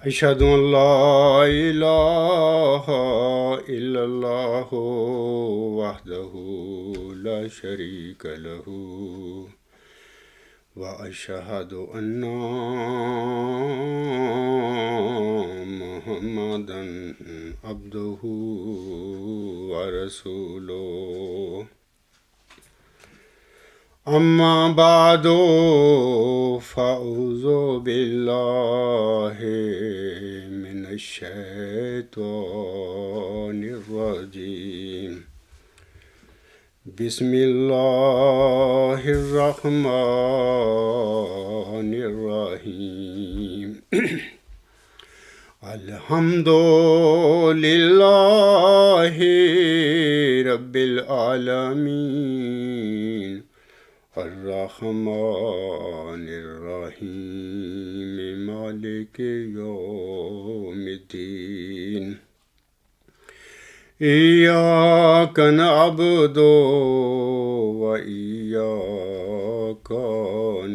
أشهد أن لا إله إلا الله وحده لا شريك له وأشهد أن محمدا عبده ورسوله أما بعد فأعوذ بالله من الشيطان الرجيم بسم الله الرحمن الرحيم الحمد لله رب العالمين الرحمن الرحيم مالك يوم الدين إياك نعبد وإياك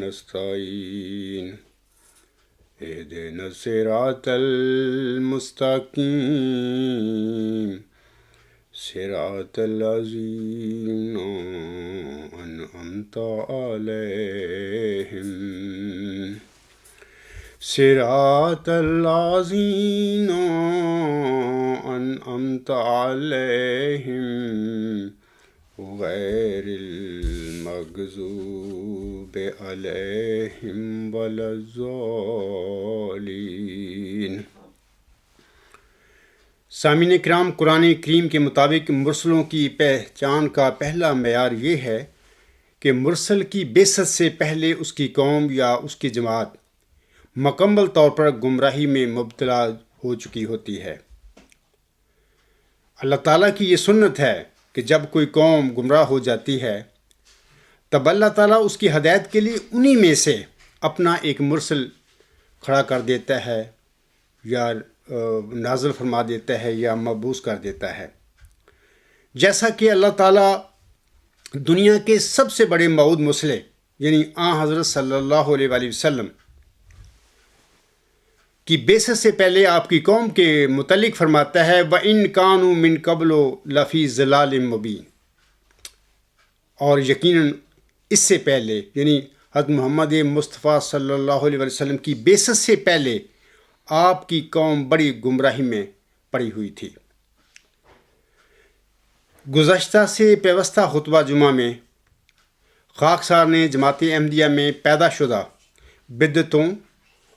نستعين اهدنا الصراط المستقيم صراط الذين أنعمت عليهم صراط الذين أنعمت عليهم غير المغضوب عليهم ولا الضالين۔ سامعین کرام، قرآن کریم کے مطابق مرسلوں کی پہچان کا پہلا معیار یہ ہے کہ مرسل کی بعثت سے پہلے اس کی قوم یا اس کی جماعت مکمل طور پر گمراہی میں مبتلا ہو چکی ہوتی ہے۔ اللہ تعالیٰ کی یہ سنت ہے کہ جب کوئی قوم گمراہ ہو جاتی ہے تب اللہ تعالیٰ اس کی ہدایت کے لیے انہی میں سے اپنا ایک مرسل کھڑا کر دیتا ہے یا نازل فرما دیتا ہے یا مبعوث کر دیتا ہے۔ جیسا کہ اللہ تعالیٰ دنیا کے سب سے بڑے موعود مرسل یعنی حضرت صلی اللہ علیہ وآلہ وسلم کی بعثت سے پہلے آپ کی قوم کے متعلق فرماتا ہے وَإِن كَانُوا مِن قَبْلُ لَفِي ضَلَالٍ مُبِينٍ، اور یقیناً اس سے پہلے یعنی حضرت محمد مصطفیٰ صلی اللہ علیہ وسلم کی بعثت سے پہلے آپ کی قوم بڑی گمراہی میں پڑی ہوئی تھی۔ گزشتہ سے پیوستہ خطبہ جمعہ میں خاکسار نے جماعت احمدیہ میں پیدا شدہ بدعتوں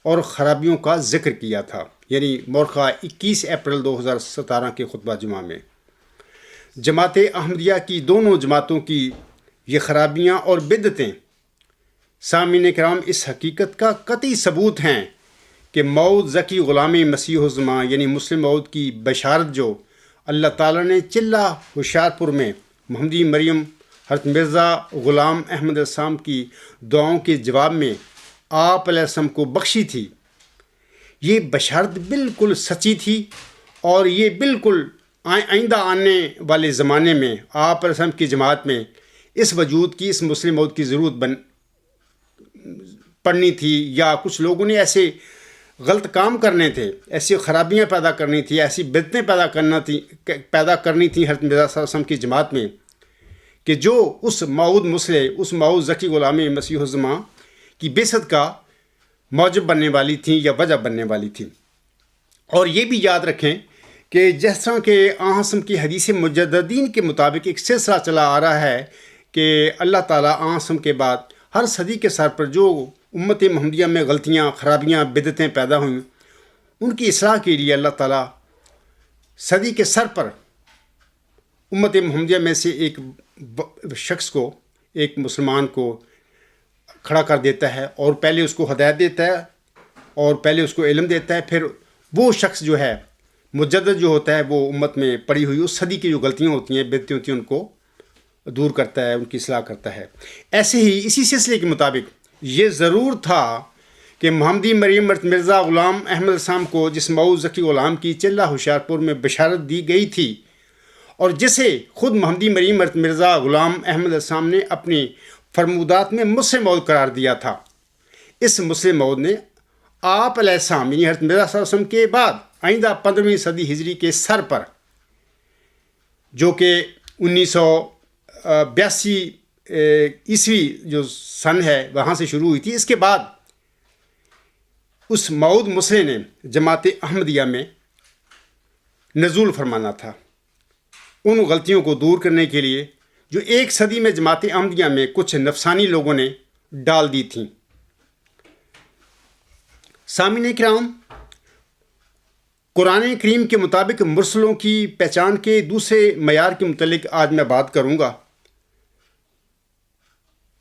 اور خرابیوں کا ذکر کیا تھا، یعنی مورخہ 21 اپریل 2017 کے خطبہ جمعہ میں جماعت احمدیہ کی دونوں جماعتوں کی یہ خرابیاں اور بدعتیں سامعین کرام اس حقیقت کا قطعی ثبوت ہیں کہ موعود ذکی غلام مسیح الزمان یعنی مسلم موعود کی بشارت جو اللہ تعالیٰ نے چلہ ہوشیار پور میں محمدی مریم حضرت مرزا غلام احمد السلام کی دعاؤں کے جواب میں آپ علیہ السلام کو بخشی تھی، یہ بشارت بالکل سچی تھی، اور یہ بالکل آئندہ آنے والے زمانے میں آپ علیہ السلام کی جماعت میں اس وجود کی، اس مسلم موعود کی ضرورت پڑنی تھی، یا کچھ لوگوں نے ایسے غلط کام کرنے تھے، ایسی خرابیاں پیدا کرنی تھی، ایسی بدعتیں پیدا کرنی تھیں حضرت مرزا صلی اللہ علیہ وسلم کی جماعت میں کہ جو اس موعود مسلح، اس موعود ذکی غلام مسیح الزمان کی بعثت کا موجب بننے والی تھیں یا وجہ بننے والی تھیں۔ اور یہ بھی یاد رکھیں کہ جس طرح کہ آنسم کی حدیث مجددین کے مطابق ایک سلسلہ چلا آ رہا ہے کہ اللہ تعالیٰ آنسم کے بعد ہر صدی کے سر پر جو امت محمدیہ میں غلطیاں، خرابیاں، بدعتیں پیدا ہوئیں، ان کی اصلاح کے لیے اللہ تعالیٰ صدی کے سر پر امت محمدیہ میں سے ایک شخص کو، ایک مسلمان کو کھڑا کر دیتا ہے، اور پہلے اس کو ہدایت دیتا ہے اور پہلے اس کو علم دیتا ہے، پھر وہ شخص جو ہے مجدد جو ہوتا ہے وہ امت میں پڑی ہوئی اس صدی کی جو غلطیاں ہوتی ہیں، بدعتیں ہوتی ہیں، ان کو دور کرتا ہے، ان کی اصلاح کرتا ہے۔ ایسے ہی اسی سلسلے کے مطابق یہ ضرور تھا کہ محمدی مریم مرزا غلام احمد السلام کو جس موعود ذکی غلام کی چلہ ہوشیار پور میں بشارت دی گئی تھی اور جسے خود محمدی مریم مرزا غلام احمد السلام نے اپنی فرمودات میں مسلم موعود قرار دیا تھا، اس مسلم موعود نے آپ علیہ السلام یعنی حضرت مرزا صلی اللہ علیہ وسلم کے بعد آئندہ 15ویں صدی ہجری کے سر پر، جو کہ 1982 عیسوی جو سن ہے وہاں سے شروع ہوئی تھی، اس کے بعد اس موعود مسئلے نے جماعت احمدیہ میں نزول فرمانا تھا، ان غلطیوں کو دور کرنے کے لیے جو ایک صدی میں جماعت احمدیہ میں کچھ نفسانی لوگوں نے ڈال دی تھیں۔ سامعین کرام، قرآن کریم کے مطابق مرسلوں کی پہچان کے دوسرے معیار کے متعلق آج میں بات کروں گا۔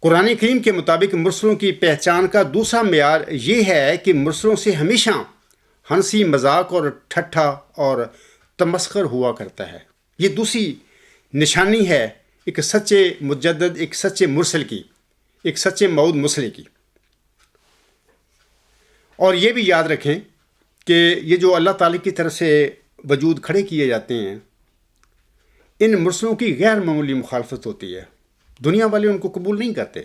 قرآن کریم کے مطابق مرسلوں کی پہچان کا دوسرا معیار یہ ہے کہ مرسلوں سے ہمیشہ ہنسی مذاق اور ٹھٹھا اور تمسخر ہوا کرتا ہے۔ یہ دوسری نشانی ہے ایک سچے مجدد، ایک سچے مرسل کی، ایک سچے موعود مسئلے کی۔ اور یہ بھی یاد رکھیں کہ یہ جو اللہ تعالیٰ کی طرف سے وجود کھڑے کیے جاتے ہیں، ان مرسلوں کی غیر معمولی مخالفت ہوتی ہے۔ دنیا والے ان کو قبول نہیں کرتے،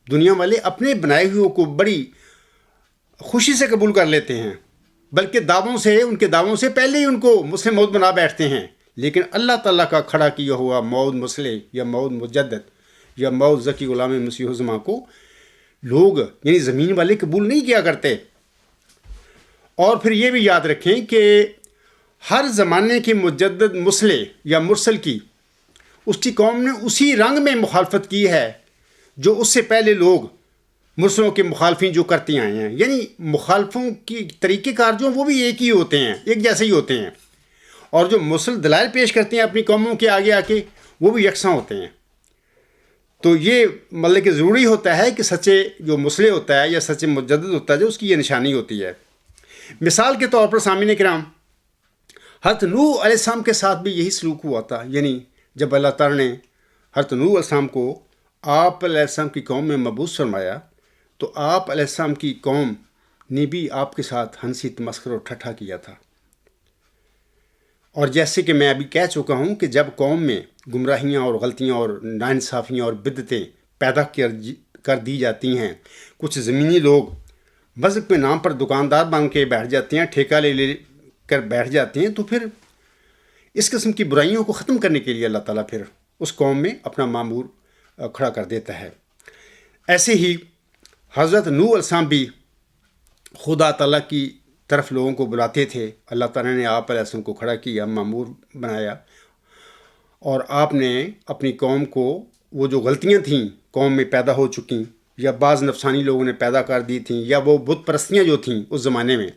دنیا والے اپنے بنائے ہوئے کو بڑی خوشی سے قبول کر لیتے ہیں، بلکہ دعووں سے، ان کے دعووں سے پہلے ہی ان کو مسلم موعود بنا بیٹھتے ہیں۔ لیکن اللہ تعالیٰ کا کھڑا کیا ہوا موعود مسئلے یا موعود مجدد یا موعود ذکی غلام مسیح الزماں کو لوگ یعنی زمین والے قبول نہیں کیا کرتے۔ اور پھر یہ بھی یاد رکھیں کہ ہر زمانے کے مجدد مسئلے یا مرسل کی اس کی قوم نے اسی رنگ میں مخالفت کی ہے جو اس سے پہلے لوگ مرسلوں کے مخالفین جو کرتے آئے ہیں، یعنی مخالفوں کی طریقہ کار جو وہ بھی ایک ہی ہوتے ہیں، ایک جیسے ہی ہوتے ہیں، اور جو مرسل دلائل پیش کرتے ہیں اپنی قوموں کے آگے آ کے وہ بھی یکساں ہوتے ہیں۔ تو یہ مطلب کہ ضروری ہوتا ہے کہ سچے جو مسئلے ہوتا ہے یا سچے مجدد ہوتا ہے جو اس کی یہ نشانی ہوتی ہے۔ مثال کے طور پر سامعین کرام، حضرت نوح علیہ السلام کے ساتھ بھی یہی سلوک ہوا تھا، یعنی جب اللہ تعالیٰ نے حضرت نوح علیہ السلام کو آپ علیہ السلام کی قوم میں مبعوث فرمایا تو آپ علیہ السلام کی قوم نے بھی آپ کے ساتھ ہنسی تمسخر اور ٹھٹھا کیا تھا۔ اور جیسے کہ میں ابھی کہہ چکا ہوں کہ جب قوم میں گمراہیاں اور غلطیاں اور ناانصافیاں اور بدعتیں پیدا کر دی جاتی ہیں، کچھ زمینی لوگ مذہب کے نام پر دکاندار بن کے بیٹھ جاتے ہیں، ٹھیکہ لے کر بیٹھ جاتے ہیں، تو پھر اس قسم کی برائیوں کو ختم کرنے کے لیے اللہ تعالیٰ پھر اس قوم میں اپنا مامور کھڑا کر دیتا ہے۔ ایسے ہی حضرت نوح علیہ السلام بھی خدا تعالیٰ کی طرف لوگوں کو بلاتے تھے۔ اللہ تعالیٰ نے آپ علیہ السلام کو کھڑا کیا، مامور بنایا، اور آپ نے اپنی قوم کو وہ جو غلطیاں تھیں قوم میں پیدا ہو چکیں یا بعض نفسانی لوگوں نے پیدا کر دی تھیں یا وہ بت پرستیاں جو تھیں اس زمانے میں،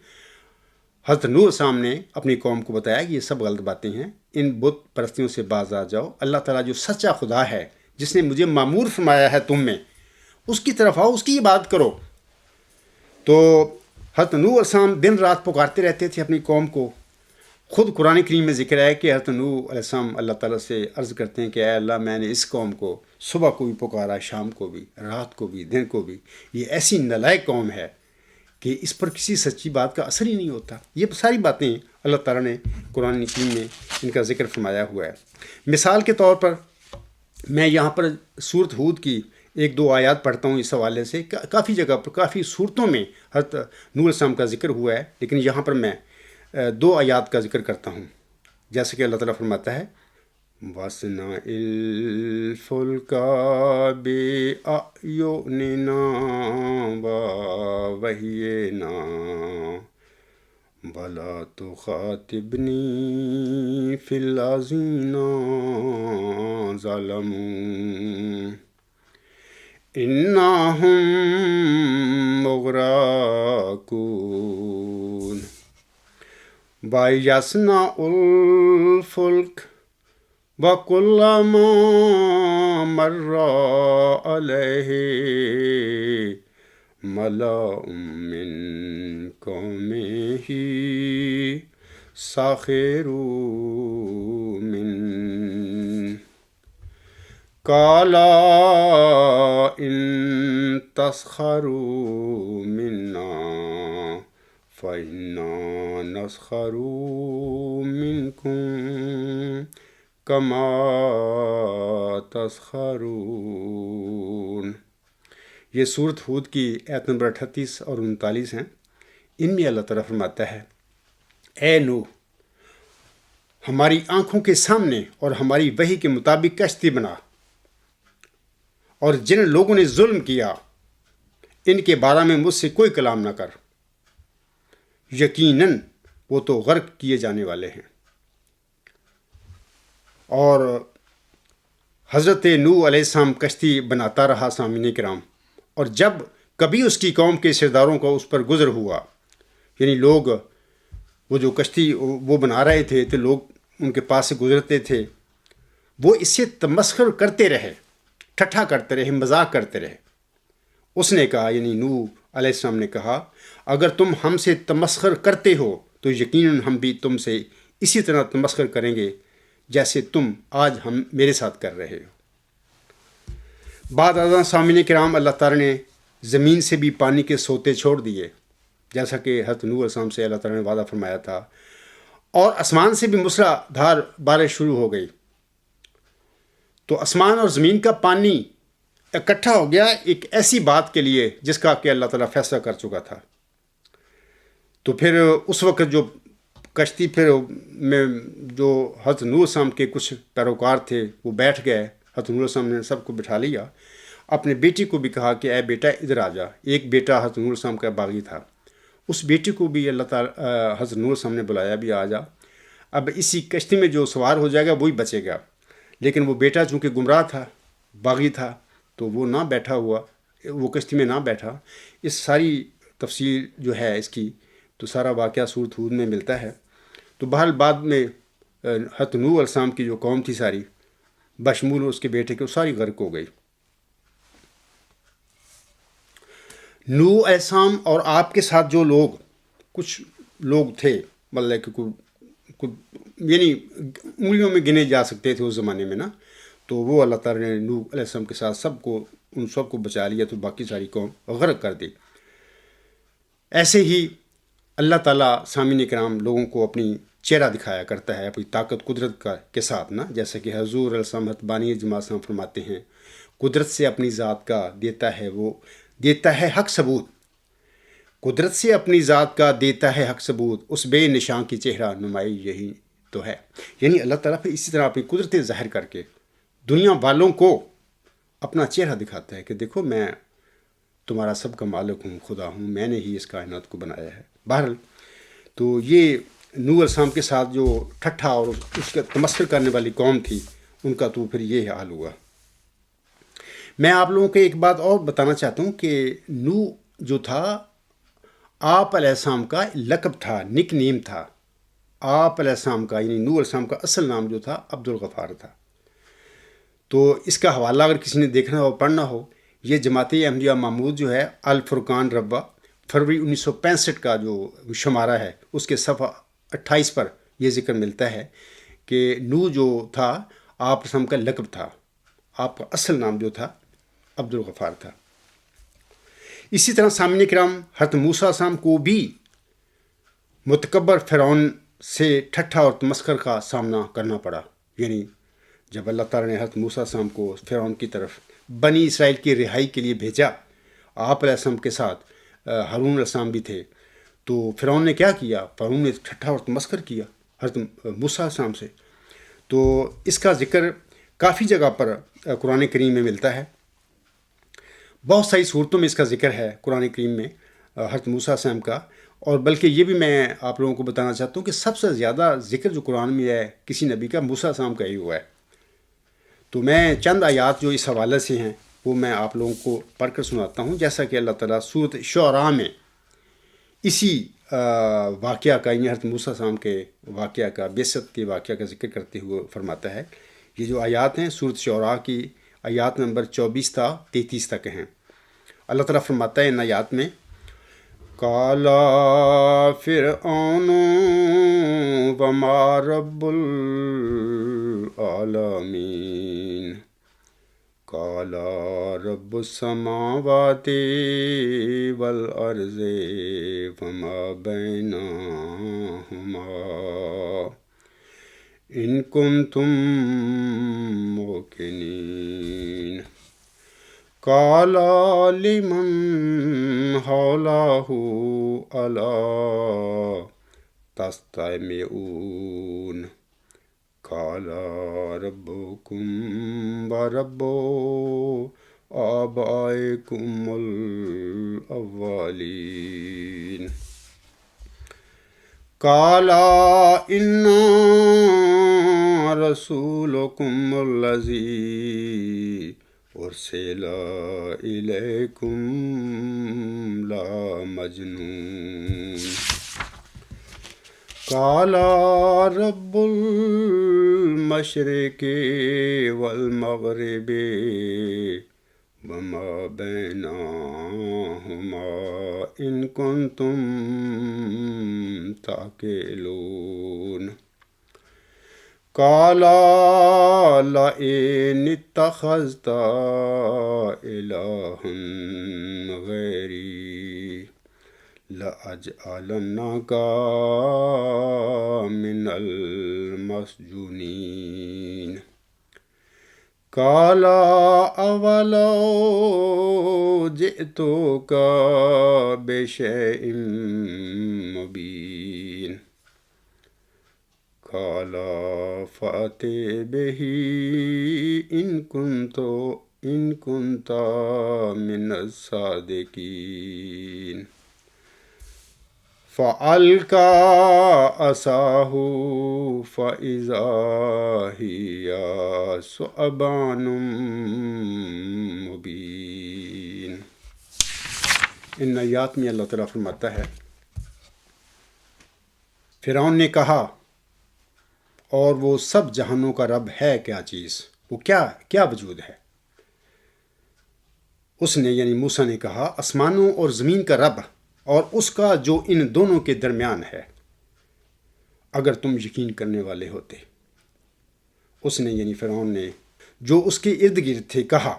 حضرت نوح علیہ السلام نے اپنی قوم کو بتایا کہ یہ سب غلط باتیں ہیں، ان بت پرستیوں سے باز آ جاؤ، اللہ تعالیٰ جو سچا خدا ہے جس نے مجھے مامور فرمایا ہے تم میں، اس کی طرف آؤ، اس کی عبادت کرو۔ تو حضرت نوح علیہ السلام دن رات پکارتے رہتے تھے اپنی قوم کو۔ خود قرآن کریم میں ذکر ہے کہ حضرت نوح علیہ السلام اللہ تعالیٰ سے عرض کرتے ہیں کہ اے اللہ، میں نے اس قوم کو صبح کو بھی پکارا، شام کو بھی، رات کو بھی، دن کو بھی، یہ ایسی نالائق قوم ہے کہ اس پر کسی سچی بات کا اثر ہی نہیں ہوتا۔ یہ ساری باتیں اللہ تعالیٰ نے قرآن کریم میں ان کا ذکر فرمایا ہوا ہے۔ مثال کے طور پر میں یہاں پر سورۃ ہود کی ایک دو آیات پڑھتا ہوں اس حوالے سے۔ کافی جگہ پر، کافی صورتوں میں حضرت نوح علیہ السلام کا ذکر ہوا ہے، لیکن یہاں پر میں دو آیات کا ذکر کرتا ہوں۔ جیسے کہ اللہ تعالیٰ فرماتا ہے، وَاصْنَعِ الْفُلْكَ بِأَعْيُنِنَا وَوَحْيِنَا وَلَا تُخَاطِبْنِي فِي الَّذِينَ ظَلَمُوا إِنَّهُمْ مُغْرَقُونَ وَيَصْنَعُ الْفُلْكَ وَكُلَّمَا مَرَّ عَلَيْهِ مَلَأٌ مِّن قَوْمِهِ سَخِرُوا مِنْهُ قَالَ إِن تَسْخَرُوا مِنَّا فَإِنَّا نَسْخَرُ مِنْكُمْ كَمَا تَسْخَرُونَ۔ یہ سورۃ ہود کی آیت نمبر 38 اور 39 ہیں۔ ان میں اللہ تعالیٰ فرماتا ہے اے نوح ہماری آنکھوں کے سامنے اور ہماری وحی کے مطابق کشتی بنا، اور جن لوگوں نے ظلم کیا ان کے بارے میں مجھ سے کوئی کلام نہ کر، یقیناً وہ تو غرق کیے جانے والے ہیں۔ اور حضرت نوح علیہ السلام کشتی بناتا رہا سامعین کرام، اور جب کبھی اس کی قوم کے سرداروں کا اس پر گزر ہوا، یعنی لوگ وہ جو کشتی وہ بنا رہے تھے تو لوگ ان کے پاس سے گزرتے تھے، وہ اس سے تمسخر کرتے رہے، ٹھٹھا کرتے رہے، مذاق کرتے رہے۔ اس نے کہا، یعنی نوح علیہ السلام نے کہا، اگر تم ہم سے تمسخر کرتے ہو تو یقیناً ہم بھی تم سے اسی طرح تمسخر کریں گے جیسے تم آج ہم میرے ساتھ کر رہے ہو۔ بعد ازاں سامعین کرام، اللہ تعالیٰ نے زمین سے بھی پانی کے سوتے چھوڑ دیے، جیسا کہ حضرت نوح علیہ السلام سے اللہ تعالیٰ نے وعدہ فرمایا تھا، اور آسمان سے بھی موسلا دھار بارش شروع ہو گئی۔ تو آسمان اور زمین کا پانی اکٹھا ہو گیا ایک ایسی بات کے لیے جس کا کہ اللہ تعالیٰ فیصلہ کر چکا تھا۔ تو پھر اس وقت جو کشتی پھر میں جو حضرت نوح علیہ السلام کے کچھ پیروکار تھے وہ بیٹھ گئے، حضرت نوح علیہ السلام نے سب کو بٹھا لیا، اپنے بیٹی کو بھی کہا کہ اے بیٹا ادھر آ جا۔ ایک بیٹا حضرت نوح علیہ السلام کا باغی تھا، اس بیٹی کو بھی اللہ تعالیٰ حضرت نوح علیہ السلام نے بلایا بھی آ جا، اب اسی کشتی میں جو سوار ہو جائے گا وہی بچے گا۔ لیکن وہ بیٹا چونکہ گمراہ تھا، باغی تھا، تو وہ نہ بیٹھا ہوا، وہ کشتی میں نہ بیٹھا۔ اس ساری تفصیل جو ہے اس کی تو سارا واقعہ سورۃ ہود میں ملتا ہے۔ تو بہرحال بعد میں حضرت نوح علیہ السلام کی جو قوم تھی ساری بشمول اس کے بیٹے کے، وہ ساری غرق ہو گئی۔ نوح علیہ السلام اور آپ کے ساتھ جو لوگ کچھ لوگ تھے، مطلب کہ یعنی انگلیوں میں گنے جا سکتے تھے اس زمانے میں نا، تو وہ اللہ تعالیٰ نے نوح علیہ السلام کے ساتھ ان سب کو بچا لیا، تو باقی ساری قوم غرق کر دی۔ ایسے ہی اللہ تعالیٰ سامعین کرام لوگوں کو اپنی چہرہ دکھایا کرتا ہے اپنی طاقت قدرت کے ساتھ نا، جیسا کہ حضور علیہ السلام بانی جماعت صاحب فرماتے ہیں، قدرت سے اپنی ذات کا دیتا ہے حق ثبوت، قدرت سے اپنی ذات کا دیتا ہے حق ثبوت، اس بے نشان کی چہرہ نمائی یہی تو ہے۔ یعنی اللہ تعالیٰ پھر اسی طرح اپنی قدرتیں ظاہر کر کے دنیا والوں کو اپنا چہرہ دکھاتا ہے کہ دیکھو میں تمہارا سب کا مالک ہوں، خدا ہوں، میں نے ہی اس کائنات کو بنایا ہے۔ بہرحال تو یہ نوح علیہ السلام کے ساتھ جو ٹھٹھا اور اس کا تمسخر کرنے والی قوم تھی، ان کا تو پھر یہ حال ہوا۔ میں آپ لوگوں کو ایک بات اور بتانا چاہتا ہوں کہ نوح جو تھا آپ علیہ السلام کا لقب تھا، نک نیم تھا۔ آپ علیہ السلام کا یعنی نوح علیہ السلام کا اصل نام جو تھا عبد الغفار تھا۔ تو اس کا حوالہ اگر کسی نے دیکھنا ہو پڑھنا ہو، یہ جماعت احمدیہ محمود جو ہے الفرقان ربوہ فروری 1965 کا جو شمارہ ہے اس کے صفحہ 28 پر یہ ذکر ملتا ہے کہ نوح جو تھا آپ السلام کا لقب تھا، آپ کا اصل نام جو تھا عبد الغفار تھا۔ اسی طرح سامعین کرام حضرت موسیٰ السلام کو بھی متکبر فرعون سے ٹھٹھا اور تمسخر کا سامنا کرنا پڑا، یعنی جب اللہ تعالیٰ نے حضرت موسیٰ السلام کو فرعون کی طرف بنی اسرائیل کی رہائی کے لیے بھیجا، آپ علیہ السلام کے ساتھ ہارون علیہ السلام بھی تھے، تو فرعون نے کیا کیا؟ فرعون نے ٹھٹھا اور تمسخر کیا حضرت موسیٰ علیہ السلام سے۔ تو اس کا ذکر کافی جگہ پر قرآن کریم میں ملتا ہے، بہت ساری صورتوں میں اس کا ذکر ہے قرآن کریم میں حضرت موسیٰ علیہ السلام کا۔ اور بلکہ یہ بھی میں آپ لوگوں کو بتانا چاہتا ہوں کہ سب سے زیادہ ذکر جو قرآن میں ہے کسی نبی کا موسیٰ علیہ السلام کا ہی ہوا ہے۔ تو میں چند آیات جو اس حوالے سے ہیں وہ میں آپ لوگوں کو پڑھ کر سناتا ہوں، جیسا کہ اللہ تعالیٰ سورۃ شعراء میں اسی واقعہ کا یعنی حضرت موسیٰ السلام کے واقعہ کا، بعثت کے واقعہ کا ذکر کرتے ہوئے فرماتا ہے۔ یہ جو آیات ہیں سورۃ شعراء کی آیات نمبر 24 تا 33 تک ہیں۔ اللہ تعالیٰ فرماتا ہے ان آیات میں، قَالَ فِرْعَوْنُ وَمَا رَبُّ الْعَالَمِينَ قَالَ رَبُّ السَّمَاوَاتِ وَالْأَرْضِ وَمَا بَيْنَهُمَا إِن كُنتُم مُّوقِنِينَ۔ قال لمن حوله ألا تستمعون قال ربكم ورب آبائكم الأولين قال إنا رسولكم الذي أرسل إليكم لا مجنون قال رب المشرق والمغرب وما بينهما إن كنتم تعقلون قال لئن اتخذت إلها غيري لأجعلنك من المسجونين قال أولو جئتك بشيء مبين قال فأت به إن كنت من الصادقين فألقى عصاه فإذا هي ثعبان مبين. ان آیات میں اللہ تعالیٰ فرماتا ہے فرعون نے کہا اور وہ سب جہانوں کا رب ہے کیا چیز، وہ کیا وجود ہے؟ اس نے یعنی موسیٰ نے کہا آسمانوں اور زمین کا رب اور اس کا جو ان دونوں کے درمیان ہے، اگر تم یقین کرنے والے ہوتے۔ اس نے یعنی فرعون نے جو اس کے ارد گرد تھے کہا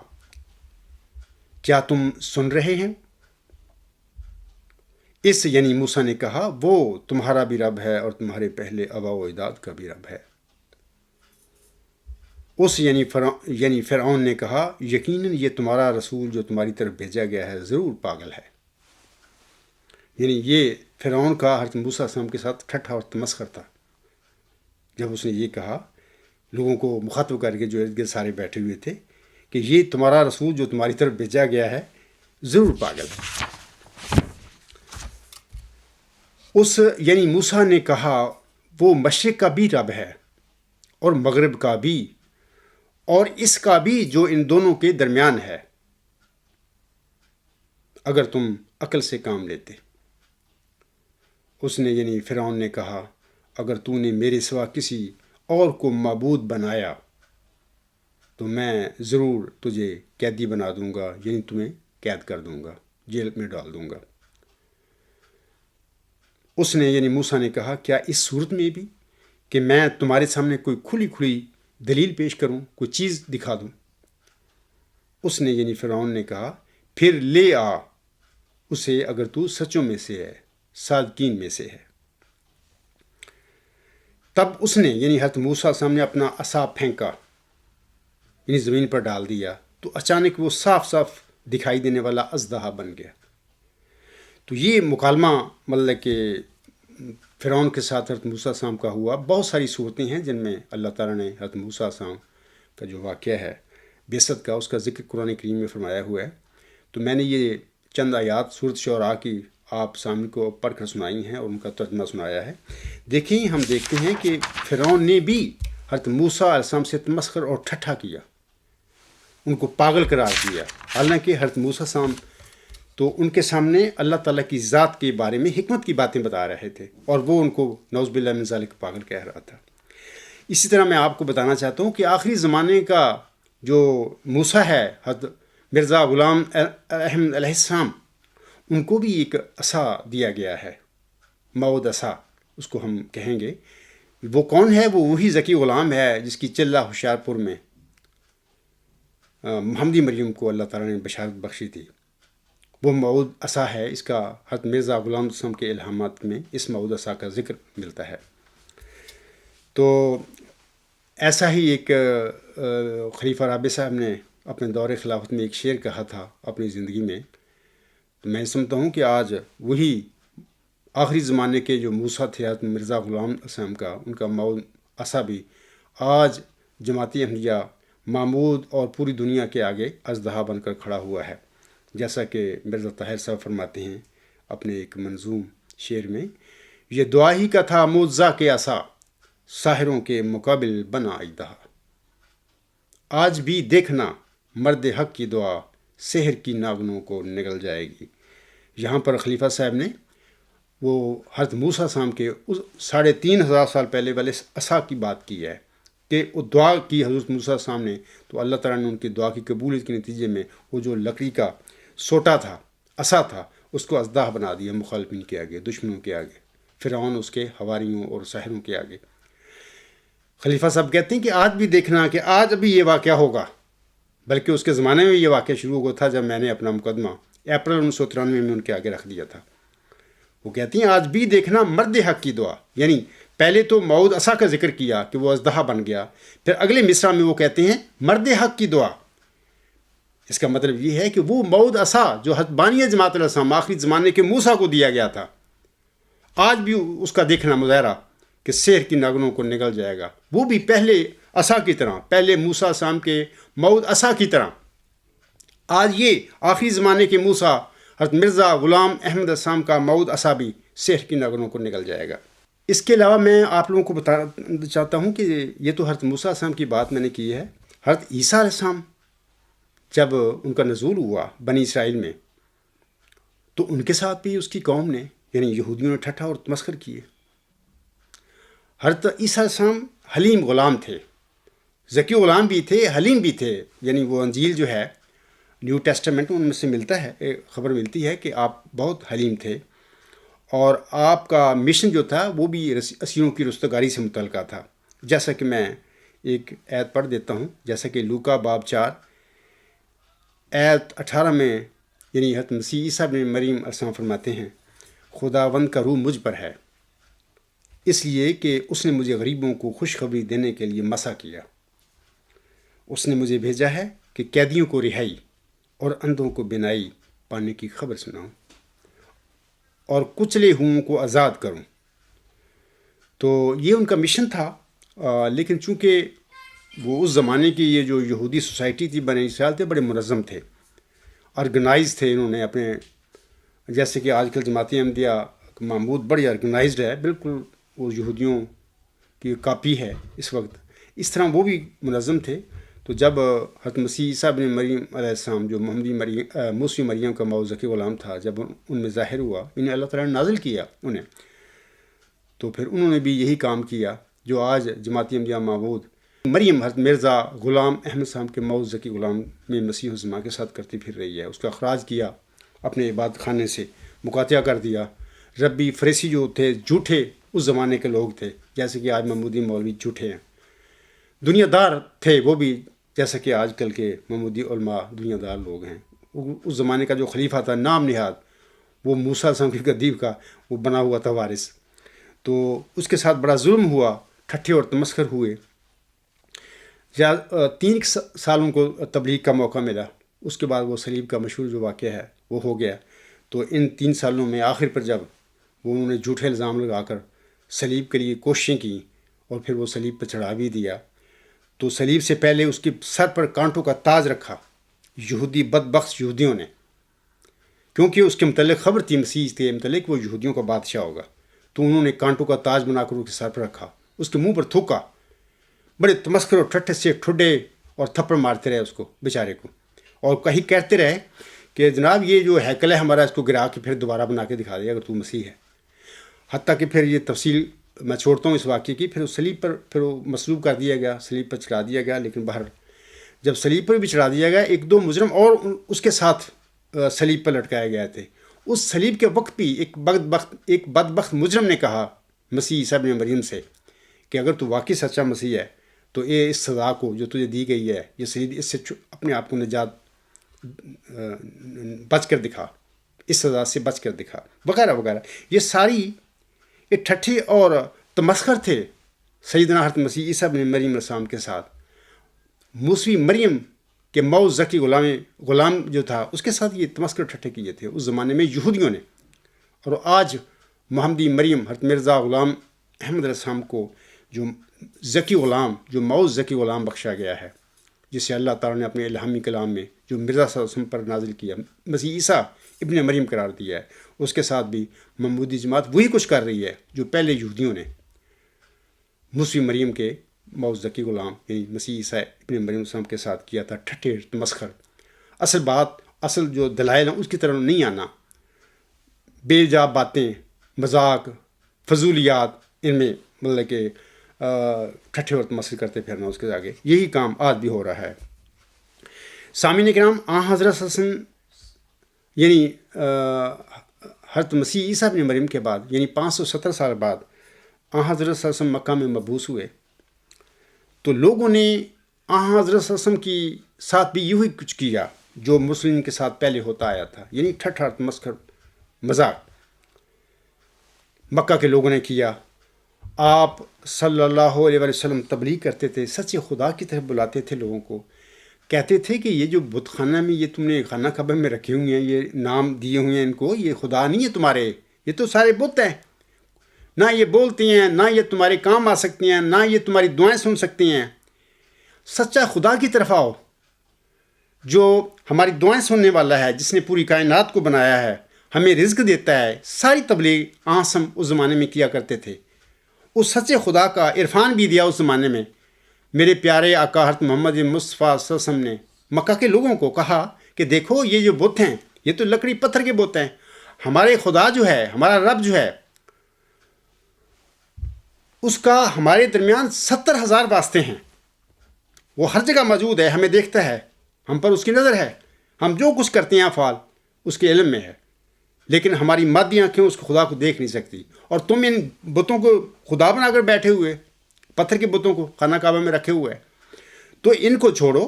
کیا تم سن رہے ہیں؟ اس یعنی موسیٰ نے کہا وہ تمہارا بھی رب ہے اور تمہارے پہلے آباء و اجداد کا بھی رب ہے۔ اس یعنی فرعون نے کہا یقیناً یہ تمہارا رسول جو تمہاری طرف بھیجا گیا ہے ضرور پاگل ہے۔ یعنی یہ فرعون کا حضرت موسیٰ السلام کے ساتھ ٹھٹھا اور تمسخر تھا جب اس نے یہ کہا لوگوں کو مخاطب کر کے جو ارد گرد سارے بیٹھے ہوئے تھے کہ یہ تمہارا رسول جو تمہاری طرف بھیجا گیا ہے ضرور پاگل ہے۔ اس یعنی موسیٰ نے کہا وہ مشرق کا بھی رب ہے اور مغرب کا بھی اور اس کا بھی جو ان دونوں کے درمیان ہے، اگر تم عقل سے کام لیتے۔ اس نے یعنی فرعون نے کہا اگر تو نے میرے سوا کسی اور کو معبود بنایا تو میں ضرور تجھے قیدی بنا دوں گا، یعنی تمہیں قید کر دوں گا، جیل میں ڈال دوں گا۔ اس نے یعنی موسیٰ نے کہا کیا اس صورت میں بھی کہ میں تمہارے سامنے کوئی کھلی دلیل پیش کروں، کوئی چیز دکھا دوں؟ اس نے یعنی فرعون نے کہا پھر لے آ اسے اگر تو سچوں میں سے ہے، صادقین میں سے ہے۔ تب اس نے یعنی حضرت موسیٰ سامنے اپنا عصا پھینکا، یعنی زمین پر ڈال دیا، تو اچانک وہ صاف دکھائی دینے والا اژدہا بن گیا۔ تو یہ مکالمہ مطلب کہ فرعون کے ساتھ حضرت موسیٰ السلام کا ہوا۔ بہت ساری صورتیں ہیں جن میں اللہ تعالیٰ نے حضرت موسیٰ السلام کا جو واقعہ ہے بعثت کا، اس کا ذکر قرآن کریم میں فرمایا ہوا ہے۔ تو میں نے یہ چند آیات سورۃ شعراء کی آپ سامنے کو پڑھ کر سنائی ہیں اور ان کا ترجمہ سنایا ہے۔ دیکھیں ہم دیکھتے ہیں کہ فرعون نے بھی حضرت موسیٰ علیہ السلام سے تمسخر اور ٹھٹھا کیا، ان کو پاگل قرار دیا، حالانکہ حضرت موسیٰ السلام تو ان کے سامنے اللہ تعالیٰ کی ذات کے بارے میں حکمت کی باتیں بتا رہے تھے اور وہ ان کو نعوذ باللہ من ذالک پاگل کہہ رہا تھا۔ اسی طرح میں آپ کو بتانا چاہتا ہوں کہ آخری زمانے کا جو موسیٰ ہے حضرت مرزا غلام احمد علیہ السلام، ان کو بھی ایک عصا دیا گیا ہے، موعود عصا اس کو ہم کہیں گے۔ وہ کون ہے؟ وہ وہی ذکی غلام ہے جس کی چلہ ہوشیار پور میں محمدی مریم کو اللہ تعالیٰ نے بشارت بخشی تھی۔ وہ موعود عصا ہے، اس کا حضرت مرزا غلام السلام کے الہامات میں اس موعود عصا کا ذکر ملتا ہے۔ تو ایسا ہی ایک خلیفہ رابع صاحب نے اپنے دور خلافت میں ایک شعر کہا تھا اپنی زندگی میں، تو میں سمجھتا ہوں کہ آج وہی آخری زمانے کے جو موسیٰ تھے حضرت مرزا غلام اسلام کا، ان کا موعود عصا بھی آج جماعت احمدیہ محمود اور پوری دنیا کے آگے اژدہا بن کر کھڑا ہوا ہے، جیسا کہ مرزا طاہر صاحب فرماتے ہیں اپنے ایک منظوم شعر میں، یہ دعا ہی کا تھا معجزہ کے عصا، ساحروں کے مقابل بنا اژدہا۔ آج بھی دیکھنا مرد حق کی دعا، سحر کی ناگنوں کو نگل جائے گی۔ یہاں پر خلیفہ صاحب نے وہ حضرت موسیٰ السلام کے اس 3500 سال پہلے والے عصا کی بات کی ہے کہ وہ دعا کی حضرت موسیٰ السلام نے، تو اللہ تعالیٰ نے ان کی دعا کی قبولیت کے نتیجے میں وہ جو لکڑی کا سوٹا تھا، عصا تھا، اس کو اژدہا بنا دیا مخالفین کے آگے، دشمنوں کے آگے، فرعون اس کے حواریوں اور ساحروں کے آگے۔ خلیفہ صاحب کہتے ہیں کہ آج بھی دیکھنا کہ آج ابھی یہ واقعہ ہوگا، بلکہ اس کے زمانے میں یہ واقعہ شروع ہوا تھا جب میں نے اپنا مقدمہ اپریل 1993 میں ان کے آگے رکھ دیا تھا۔ وہ کہتی ہیں آج بھی دیکھنا مرد حق کی دعا، یعنی پہلے تو موعود عصا کا ذکر کیا کہ وہ اژدہا بن گیا، پھر اگلے مصرع میں وہ کہتے ہیں مرد حق کی دعا۔ اس کا مطلب یہ ہے کہ وہ موعود عصا جو حضرت بانی جماعت علیہ السلام آخری زمانے کے موسیٰ کو دیا گیا تھا، آج بھی اس کا دیکھنا مظاہرہ کہ سحر کی ناگنوں کو نگل جائے گا، وہ بھی پہلے عصا کی طرح، پہلے موسیٰ السلام کے موعود عصا کی طرح۔ آج یہ آخری زمانے کے موسیٰ حضرت مرزا غلام احمد السلام کا موعود عصا بھی سحر کی ناگنوں کو نگل جائے گا۔ اس کے علاوہ میں آپ لوگوں کو بتانا چاہتا ہوں کہ یہ تو حضرت موسیٰ السلام کی بات میں نے کی ہے، حضرت عیسیٰ علیہ السلام جب ان کا نزول ہوا بنی اسرائیل میں، تو ان کے ساتھ بھی اس کی قوم نے یعنی یہودیوں نے ٹھٹھا اور تمسخر کیے۔ حضرت عیسیٰ علیہ السلام حلیم غلام تھے، ذکی غلام بھی تھے، حلیم بھی تھے، یعنی وہ انجیل جو ہے نیو ٹیسٹامنٹ ان میں سے ملتا ہے، خبر ملتی ہے کہ آپ بہت حلیم تھے، اور آپ کا مشن جو تھا وہ بھی اسیروں کی رستگاری سے متعلقہ تھا، جیسا کہ میں ایک آیت پڑھ دیتا ہوں، جیسا کہ لوکا باب 4 آیت 18 میں، یعنی حضرت مسیح عیسیٰ ابن مریم علیہ السلام فرماتے ہیں خداوند کا روح مجھ پر ہے، اس لیے کہ اس نے مجھے غریبوں کو خوشخبری دینے کے لیے مسا کیا، اس نے مجھے بھیجا ہے کہ قیدیوں کو رہائی اور اندھوں کو بینائی پانے کی خبر سناؤں اور کچلے ہوئوں کو آزاد کروں۔ تو یہ ان کا مشن تھا، لیکن چونکہ وہ اس زمانے کی یہ جو یہودی سوسائٹی تھی، بنی اسرائیل تھے، بڑے منظم تھے، آرگنائز تھے، انہوں نے اپنے جیسے کہ آج کل جماعت احمدیہ محمود بڑی آرگنائزڈ ہے، بالکل وہ یہودیوں کی کاپی ہے اس وقت، اس طرح وہ بھی منظم تھے۔ تو جب حضرت مسیح عیسیٰ ابن مریم علیہ السلام جو موسیٰ مریم کا موعود ذکی غلام تھا، جب ان میں ظاہر ہوا، انہیں اللہ تعالیٰ نے نازل کیا انہیں، تو پھر انہوں نے بھی یہی کام کیا جو آج جماعت احمدیہ موعود مریم حضرت مرزا غلام احمد صاحب کے موعود ذکی غلام میں مسیح الزما کے ساتھ کرتی پھر رہی ہے۔ اس کا اخراج کیا، اپنے عبادت خانے سے مقاطعہ کر دیا۔ ربی فریسی جو تھے جھوٹے اس زمانے کے لوگ تھے، جیسے کہ آج محمودی مولوی جھوٹے ہیں، دنیا دار تھے وہ بھی، جیسا کہ آج کل کے محمودی علماء دنیا دار لوگ ہیں۔ اس زمانے کا جو خلیفہ تھا نام نہاد، وہ موسیٰ السلام کی گدی کا وہ بنا ہوا تھا وارث، تو اس کے ساتھ بڑا ظلم ہوا، ٹھٹھے اور تمسخر ہوئے۔ 3 سالوں کو تبلیغ کا موقع ملا، اس کے بعد وہ صلیب کا مشہور جو واقعہ ہے وہ ہو گیا۔ تو ان 3 سالوں میں آخر پر جب وہ انہوں نے جھوٹے الزام لگا کر صلیب کے لیے کوششیں کیں اور پھر وہ صلیب پر چڑھا بھی دیا، تو صلیب سے پہلے اس کے سر پر کانٹوں کا تاج رکھا یہودی بدبخت یہودیوں نے، کیونکہ اس کے متعلق خبر تھی مسیح کے متعلق وہ یہودیوں کا بادشاہ ہوگا، تو انہوں نے کانٹوں کا تاج بنا کر اس کے سر پر رکھا، اس کے منہ پر تھوکا، بڑے تمسخر اور ٹھٹھے سے ٹھڈے اور تھپڑ مارتے رہے اس کو بیچارے کو، اور کہیں کہتے رہے کہ جناب یہ جو ہیکل ہے ہمارا، اس کو گرا کے پھر دوبارہ بنا کے دکھا دیا اگر تو مسیح ہے۔ حتیٰ کہ پھر یہ تفصیل میں چھوڑتا ہوں اس واقعے کی، پھر اس صلیب پر پھر وہ مصلوب کر دیا گیا، صلیب پر چڑھا دیا گیا، لیکن باہر جب صلیب پر بھی چڑھا دیا گیا، 1-2 مجرم اور اس کے ساتھ صلیب پر لٹکائے گئے تھے۔ اس صلیب کے وقت بھی ایک بدبخت مجرم نے کہا مسیح عیسیٰ ابن مریم سے کہ اگر تو واقعی سچا مسیح ہے تو یہ اس سزا کو جو تجھے دی گئی ہے، یہ صلیب، اس سے اپنے آپ کو نجات بچ کر دکھا، اس سزا سے بچ کر دکھا، وغیرہ وغیرہ۔ یہ ساری یہ ٹھٹھے اور تمسخر تھے سیدنا حضرت مسیح عیسیٰ ابن مریم علیہ السلام کے ساتھ۔ موسیٰ مریم کہ مؤز زکی غلام جو تھا اس کے ساتھ یہ تمسکر ٹھٹھے کیے تھے اس زمانے میں یہودیوں نے. اور آج محمدی مریم حضرت مرزا غلام احمد علیہ السلام کو جو ذکی غلام، جو مؤز ذکی غلام بخشا گیا ہے، جسے اللہ تعالیٰ نے اپنے الہامی کلام میں جو مرزا صلی اللہ علیہ وسلم پر نازل کیا، مسیح عیسیٰ ابن مریم قرار دیا ہے، اس کے ساتھ بھی محمودی جماعت وہی کچھ کر رہی ہے جو پہلے یہودیوں نے مسیح مریم کے مؤز ذکی غلام یعنی مسیح عیسیٰ ابن مریم السلام کے ساتھ کیا تھا. ٹھٹھے تمسخر، اصل جو دلائل ہیں اس کی طرف نہیں آنا، بے جا باتیں، مذاق، فضولیات، ان میں مطلب کہ ٹھٹھے اور تمسخر کرتے پھرنا اس کے آگے، یہی کام آج بھی ہو رہا ہے. سامعین کرام، حضرت صلی اللہ علیہ وسلم یعنی حضرت مسیح عیسیٰ ابن مریم کے بعد یعنی 570 سال بعد حضرت صلی اللہ علیہ وسلم مکہ میں مبعوث ہوئے، تو لوگوں نے حضرت صلی اللہ علیہ وسلم کی ساتھ بھی یہی کچھ کیا جو مسلم کے ساتھ پہلے ہوتا آیا تھا، یعنی ٹھٹھا تمسخر، مذاق مکہ کے لوگوں نے کیا. آپ صلی اللہ علیہ وسلم تبلیغ کرتے تھے، سچے خدا کی طرف بلاتے تھے لوگوں کو، کہتے تھے کہ یہ جو بت خانہ میں یہ تم نے خانہ کعبہ میں رکھے ہوئے ہیں، یہ نام دیے ہوئے ہیں ان کو، یہ خدا نہیں ہے تمہارے، یہ تو سارے بت ہیں، نہ یہ بولتی ہیں، نہ یہ تمہارے کام آ سکتی ہیں، نہ یہ تمہاری دعائیں سن سکتی ہیں. سچا خدا کی طرف آؤ جو ہماری دعائیں سننے والا ہے، جس نے پوری کائنات کو بنایا ہے، ہمیں رزق دیتا ہے. ساری تبلیغ ہم اس زمانے میں کیا کرتے تھے. اس سچے خدا کا عرفان بھی دیا اس زمانے میں. میرے پیارے آقا حضرت محمد مصطفیٰ صلی اللہ علیہ وسلم نے مکہ کے لوگوں کو کہا کہ دیکھو یہ جو بت ہیں یہ تو لکڑی پتھر کے بت ہیں، ہمارے خدا جو ہے، ہمارا رب جو ہے، اس کا ہمارے درمیان 70,000 واسطے ہیں. وہ ہر جگہ موجود ہے، ہمیں دیکھتا ہے، ہم پر اس کی نظر ہے، ہم جو کچھ کرتے ہیں افعال اس کے علم میں ہے، لیکن ہماری مادی آنکھیں اس خدا کو دیکھ نہیں سکتی. اور تم ان بتوں کو خدا بنا کر بیٹھے ہوئے، پتھر کے بتوں کو خانہ کعبہ میں رکھے ہوئے، تو ان کو چھوڑو،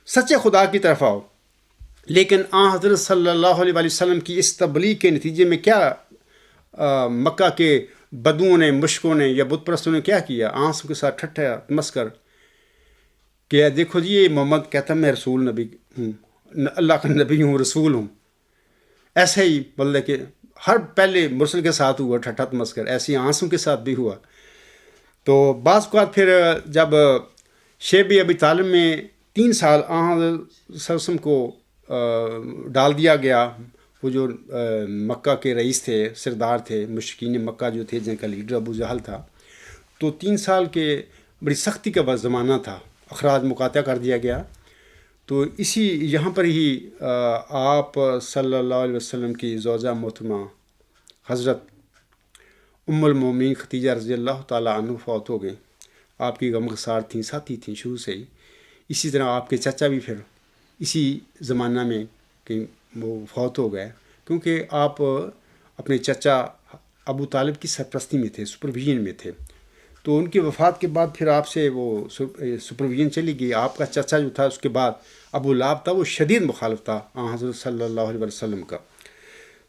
سچے خدا کی طرف آؤ. لیکن حضرت صلی اللہ علیہ وسلم کی اس تبلیغ کے نتیجے میں کیا مکہ کے بدوؤں نے، مشرکوں نے یا بت پرستوں نے کیا کیا؟ آنسوں کے ساتھ ٹھٹھا تمسخر کہ دیکھو جی یہ محمد کہتا میں رسول نبی ہوں، اللہ کا نبی ہوں، رسول ہوں. ایسے ہی بولے کہ ہر پہلے مرسل کے ساتھ ہوا ٹھٹھا تمسخر، ایسے ہی آنسوں کے ساتھ بھی ہوا. تو بعض اوقات پھر جب شیب ابی طالب میں 3 سال صلی اللہ علیہ وسلم کو ڈال دیا گیا، وہ جو مکہ کے رئیس تھے، سردار تھے، مشرکین مکہ جو تھے، جن کا لیڈر ابو جہل تھا، تو 3 سال کے بڑی سختی کا زمانہ تھا، اخراج مقاطع کر دیا گیا. تو اسی یہاں پر ہی آپ صلی اللہ علیہ وسلم کی زوجہ محترمہ حضرت ام المومنین خدیجہ رضی اللہ تعالیٰ عنہ فوت ہو گئیں. آپ کی غمگسار تھیں، ساتھی تھیں شروع سے ہی. اسی طرح آپ کے چچا بھی پھر اسی زمانہ میں کہ وہ فوت ہو گئے، کیونکہ آپ اپنے چچا ابو طالب کی سرپرستی میں تھے، سپرویژن میں تھے. تو ان کی وفات کے بعد پھر آپ سے وہ سپرویژن چلی گئی. آپ کا چچا جو تھا اس کے بعد ابو لہب تھا، وہ شدید مخالف تھا حضرت صلی اللہ علیہ وسلم کا.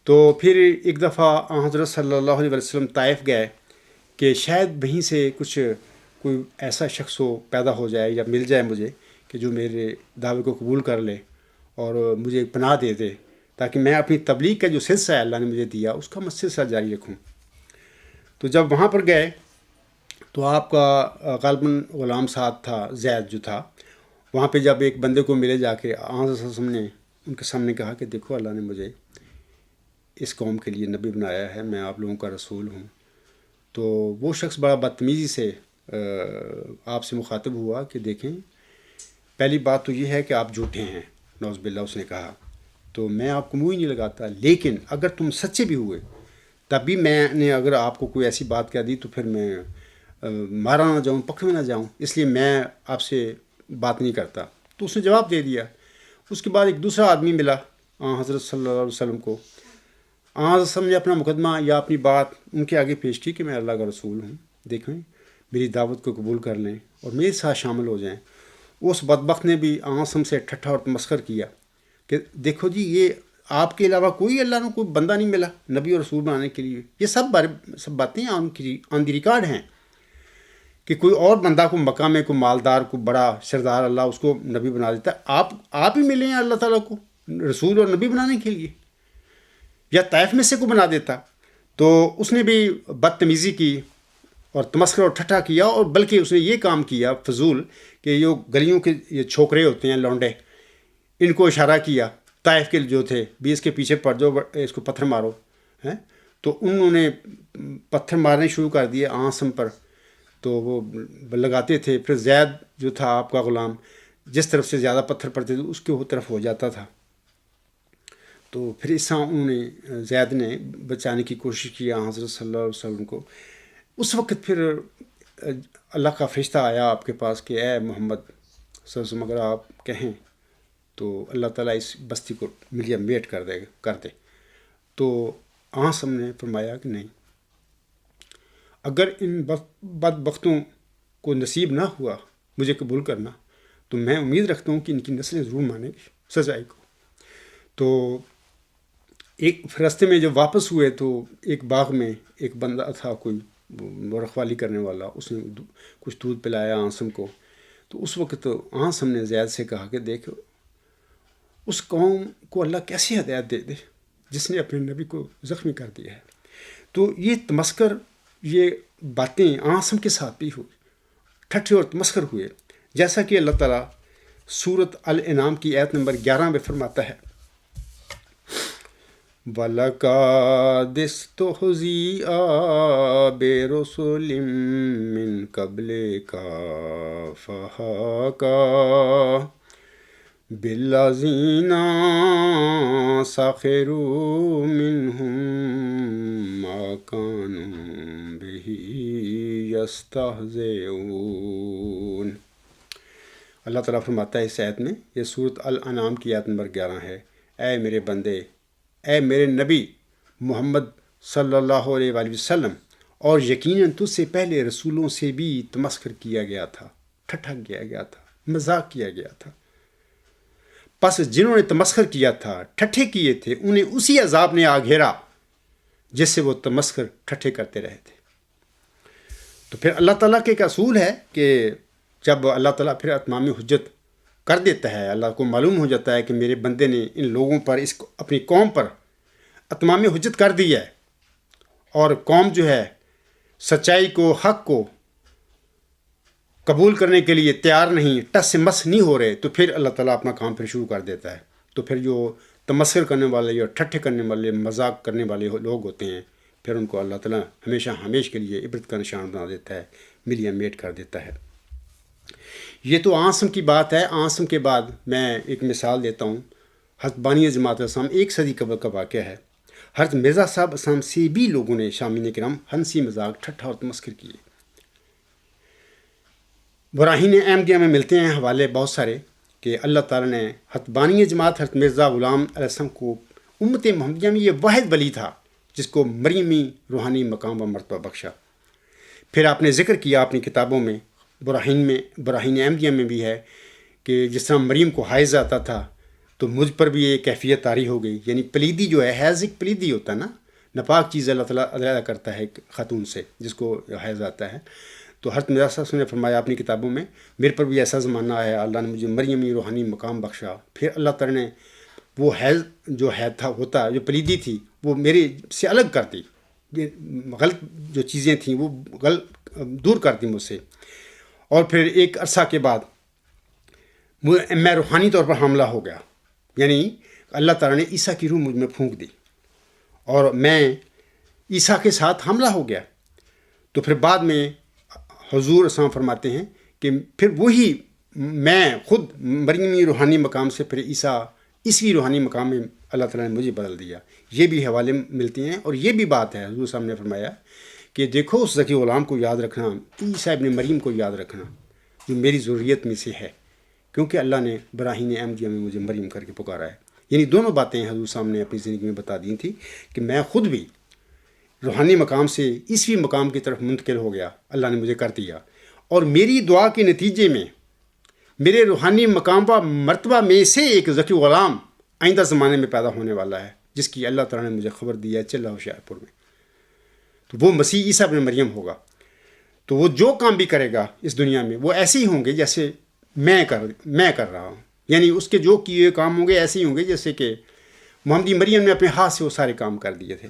تو پھر ایک دفعہ حضرت صلی اللہ علیہ وسلم طائف گئے کہ شاید وہیں سے کوئی ایسا شخص پیدا ہو جائے یا مل جائے مجھے کہ جو میرے دعوے کو قبول کر لے اور مجھے پناہ دے دے، تاکہ میں اپنی تبلیغ کا جو سلسلہ ہے اللہ نے مجھے دیا اس کا میں سلسلہ جاری رکھوں. تو جب وہاں پر گئے تو آپ کا غالباً غلام ساتھ تھا، زید جو تھا. وہاں پہ جب ایک بندے کو ملے جا کے حضرت صلی اللہ علیہ وسلم نے ان کے سامنے کہا کہ دیکھو اللہ نے مجھے اس قوم کے لیے نبی بنایا ہے، میں آپ لوگوں کا رسول ہوں. تو وہ شخص بڑا بدتمیزی سے آپ سے مخاطب ہوا کہ دیکھیں پہلی بات تو یہ ہے کہ آپ جھوٹے ہیں، نعوذ باللہ اس نے کہا، تو میں آپ کو منہ ہی نہیں لگاتا، لیکن اگر تم سچے بھی ہوئے تب بھی میں نے اگر آپ کو کوئی ایسی بات کہہ دی تو پھر میں مارا نہ جاؤں، پکڑ میں نہ جاؤں، اس لیے میں آپ سے بات نہیں کرتا. تو اس نے جواب دے دیا. اس کے بعد ایک دوسرا آدمی ملا حضرت صلی اللہ علیہ وسلم کو. حضرت وسلم نے اپنا مقدمہ یا اپنی بات ان کے آگے پیش کی کہ میں اللہ کا رسول ہوں، دیکھیں میری دعوت کو قبول کر لیں اور میرے ساتھ شامل ہو جائیں. اس بدبخت نے بھی وسلم سے ٹھٹھا اور تمسخر کیا کہ دیکھو جی یہ آپ کے علاوہ کوئی اللہ نے کوئی بندہ نہیں ملا نبی اور رسول بنانے کے لیے. یہ سب باتیں آن دی ریکارڈ ہیں کہ کوئی اور بندہ کو مکہ میں کوئی مالدار کو بڑا سردار اللہ اس کو نبی بنا دیتا ہے، آپ ہی ملے ہیں اللہ تعالیٰ کو رسول اور نبی بنانے کے لیے، یا طائف میں سے کو بنا دیتا. تو اس نے بھی بدتمیزی کی اور تمسخر اور ٹھٹھا کیا، اور بلکہ اس نے یہ کام کیا فضول کہ جو گلیوں کے یہ چھوکرے ہوتے ہیں لونڈے، ان کو اشارہ کیا طائف کے جو تھے بھی اس کے پیچھے پڑ جاؤ، اس کو پتھر مارو ہیں. تو انہوں نے پتھر مارنے شروع کر دیے آسم پر. تو وہ لگاتے تھے، پھر زید جو تھا آپ کا غلام، جس طرف سے زیادہ پتھر پڑتے تھے اس کے وہ طرف ہو جاتا تھا. تو پھر اس طرح انہوں نے زید نے بچانے کی کوشش کی حضرت صلی اللہ علیہ وسلم کو. اس وقت پھر اللہ کا فرشتہ آیا آپ کے پاس کہ اے محمد صلی اللہ علیہ وسلم، اگر آپ کہیں تو اللہ تعالیٰ اس بستی کو ملیا میٹ کر دے. تو ہم نے فرمایا کہ نہیں، اگر ان بدبختوں کو نصیب نہ ہوا مجھے قبول کرنا تو میں امید رکھتا ہوں کہ ان کی نسلیں ضرور مانیں گی سزائی کو. تو ایک راستے میں جب واپس ہوئے تو ایک باغ میں ایک بندہ تھا، کوئی رکھوالی کرنے والا، اس نے کچھ دودھ پلایا آسم کو. تو اس وقت آسم نے زید سے کہا کہ دیکھ، اس قوم کو اللہ کیسی ہدایت دے دے جس نے اپنے نبی کو زخمی کر دیا ہے. تو یہ تمسخر، یہ باتیں آسم کے ساتھ بھی ہوئی، ٹھٹھے اور تمسخر ہوئے، جیسا کہ اللہ تعالیٰ سورۃ الانعام کی آیت نمبر 11 میں فرماتا ہے، وَلَقَدِ اسْتُهْزِئَ بِرُسُلٍ مِّن قَبْلِكَ فَحَاقَ بِالَّذِينَ سَخِرُوا مِنْهُم مَّا كَانُوا بِهِ يَسْتَهْزِئُونَ. اللہ تعالیٰ فرماتا ہے اس آیت میں، یہ سورۃ الانعام کی آیت نمبر 11 ہے، اے میرے بندے، اے میرے نبی محمد صلی اللہ علیہ وآلہ وسلم، اور یقیناً تجھ سے پہلے رسولوں سے بھی تمسخر کیا گیا تھا، ٹھٹھا کیا گیا تھا، مذاق کیا گیا تھا. پس جنہوں نے تمسخر کیا تھا، ٹھٹھے کیے تھے، انہیں اسی عذاب نے آ گھیرا جس سے وہ تمسخر ٹھٹھے کرتے رہے تھے. تو پھر اللہ تعالیٰ کے ایک اصول ہے کہ جب اللہ تعالیٰ پھر اتمام حجت کر دیتا ہے، اللہ کو معلوم ہو جاتا ہے کہ میرے بندے نے ان لوگوں پر، اپنی قوم پر اتمام حجت کر دی ہے، اور قوم جو ہے سچائی کو، حق کو قبول کرنے کے لیے تیار نہیں، ٹس سے مس نہیں ہو رہے، تو پھر اللہ تعالیٰ اپنا کام پھر شروع کر دیتا ہے. تو پھر جو تمسخر کرنے والے اور ٹھٹھے کرنے والے، مذاق کرنے والے لوگ ہوتے ہیں، پھر ان کو اللہ تعالیٰ ہمیشہ کے لیے عبرت کا نشان بنا دیتا ہے، ملیا میٹ کر دیتا ہے. یہ تو آسم کی بات ہے. آسم کے بعد میں ایک مثال دیتا ہوں. حضرت بانی جماعت اسلام 1 صدی قبل کا واقعہ ہے. حضرت مرزا صاحب اسلام سے بھی لوگوں نے، شامعین کرام، ہنسی مذاق، ٹھٹھا اور تمسخر کیے. براہین احمدیہ میں ملتے ہیں حوالے بہت سارے کہ اللہ تعالیٰ نے حضرت بانی جماعت حضرت مرزا غلام علیہ السلام کو امت محمدیہ میں یہ واحد ولی تھا جس کو مریمی روحانی مقام و مرتبہ بخشا. پھر آپ نے ذکر کیا اپنی کتابوں میں، براہین احمدیہ میں بھی ہے کہ جس طرح مریم کو حیض آتا تھا تو مجھ پر بھی یہ کیفیت طاری ہو گئی. یعنی پلیدی جو ہے، حیض ایک پلیدی ہوتا ہے نا، ناپاک چیز اللہ تعالیٰ علیحدہ کرتا ہے خاتون سے جس کو حیض آتا ہے. تو حضرت مرزا صاحب نے فرمایا اپنی کتابوں میں، میرے پر بھی ایسا زمانہ آیا، اللہ نے مجھے مریمی روحانی مقام بخشا. پھر اللہ تعالیٰ نے وہ حیض جو ہوتا جو پلیدی تھی وہ میرے سے الگ کر دی، غلط جو چیزیں تھیں وہ دور کر دی مجھ سے. اور پھر ایک عرصہ کے بعد میں روحانی طور پر حاملہ ہو گیا، یعنی اللہ تعالیٰ نے عیسیٰ کی روح مجھ میں پھونک دی اور میں عیسیٰ کے ساتھ حاملہ ہو گیا. تو پھر بعد میں حضور اسلام فرماتے ہیں کہ پھر وہی میں خود مریمی روحانی مقام سے پھر عیسوی روحانی مقام میں اللہ تعالیٰ نے مجھے بدل دیا. یہ بھی حوالے ملتے ہیں. اور یہ بھی بات ہے، حضور صاحب نے فرمایا کہ دیکھو اس ذکی غلام کو یاد رکھنا، عیسیٰ ابن مریم کو یاد رکھنا جو میری ذریت میں سے ہے، کیونکہ اللہ نے براہین احمدیہ میں مجھے مریم کر کے پکارا ہے. یعنی دونوں باتیں حضور صاحب نے اپنی زندگی میں بتا دی تھی کہ میں خود بھی روحانی مقام سے عیسوی مقام کی طرف منتقل ہو گیا، اللہ نے مجھے کر دیا. اور میری دعا کے نتیجے میں میرے روحانی مقام و مرتبہ میں سے ایک ذکی غلام آئندہ زمانے میں پیدا ہونے والا ہے جس کی اللہ تعالیٰ نے مجھے خبر دی ہے چلا ہوشیار پور میں. تو وہ مسیح عیسیٰ ابن مریم ہوگا. تو وہ جو کام بھی کرے گا اس دنیا میں وہ ایسے ہی ہوں گے جیسے میں کر رہا ہوں. یعنی اس کے جو کیے کام ہوں گے ایسے ہی ہوں گے جیسے کہ محمد مریم نے اپنے ہاتھ سے وہ سارے کام کر دیے تھے.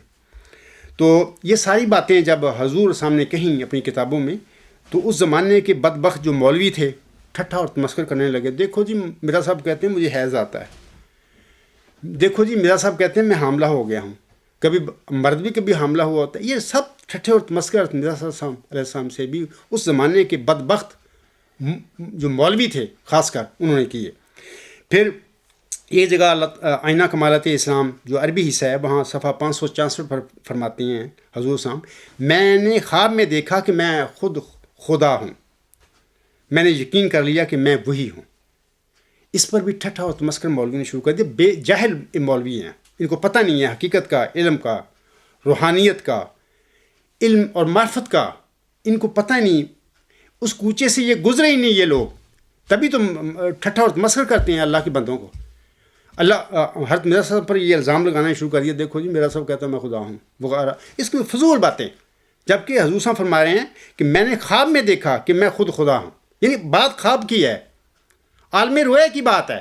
تو یہ ساری باتیں جب حضور سامنے کہیں اپنی کتابوں میں تو اس زمانے کے بدبخت جو مولوی تھے ٹھٹھا اور تمسخر کرنے لگے. دیکھو جی میرا صاحب کہتے ہیں مجھے حیض آتا ہے. دیکھو جی میرا صاحب کہتے ہیں میں حاملہ ہو گیا ہوں. کبھی مرد بھی کبھی حاملہ ہوا ہوتا ہے. یہ سب ٹھٹھے اور تمسخر مرزا صاحب علیہ السلام سے بھی اس زمانے کے بدبخت جو مولوی تھے خاص کر انہوں نے کیے. پھر یہ جگہ آئینہ کمالات اسلام جو عربی حصہ ہے وہاں صفحہ 564 پر فرماتے ہیں حضور صاحب, میں نے خواب میں دیکھا کہ میں خود خدا ہوں, میں نے یقین کر لیا کہ میں وہی ہوں. اس پر بھی ٹھٹھا اور تمسخر مولوی نے شروع کر دیا. بے جاہل مولوی ہیں, ان کو پتہ نہیں ہے حقیقت کا, علم کا, روحانیت کا, علم اور معرفت کا ان کو پتہ نہیں. اس کوچے سے یہ گزرے ہی نہیں یہ لوگ, تبھی تو ٹھٹھا اور تمسخر کرتے ہیں اللہ کے بندوں کو. اللہ حضرت مرزا صاحب پر یہ الزام لگانا شروع کر دیا, دیکھو جی میرا صاحب کہتا ہے میں خدا ہوں وغیرہ. اس کی فضول باتیں, جبکہ حضور صاحب فرما رہے ہیں کہ میں نے خواب میں دیکھا کہ میں خود خدا ہوں. یعنی بات خواب کی ہے, عالم رویا کی بات ہے.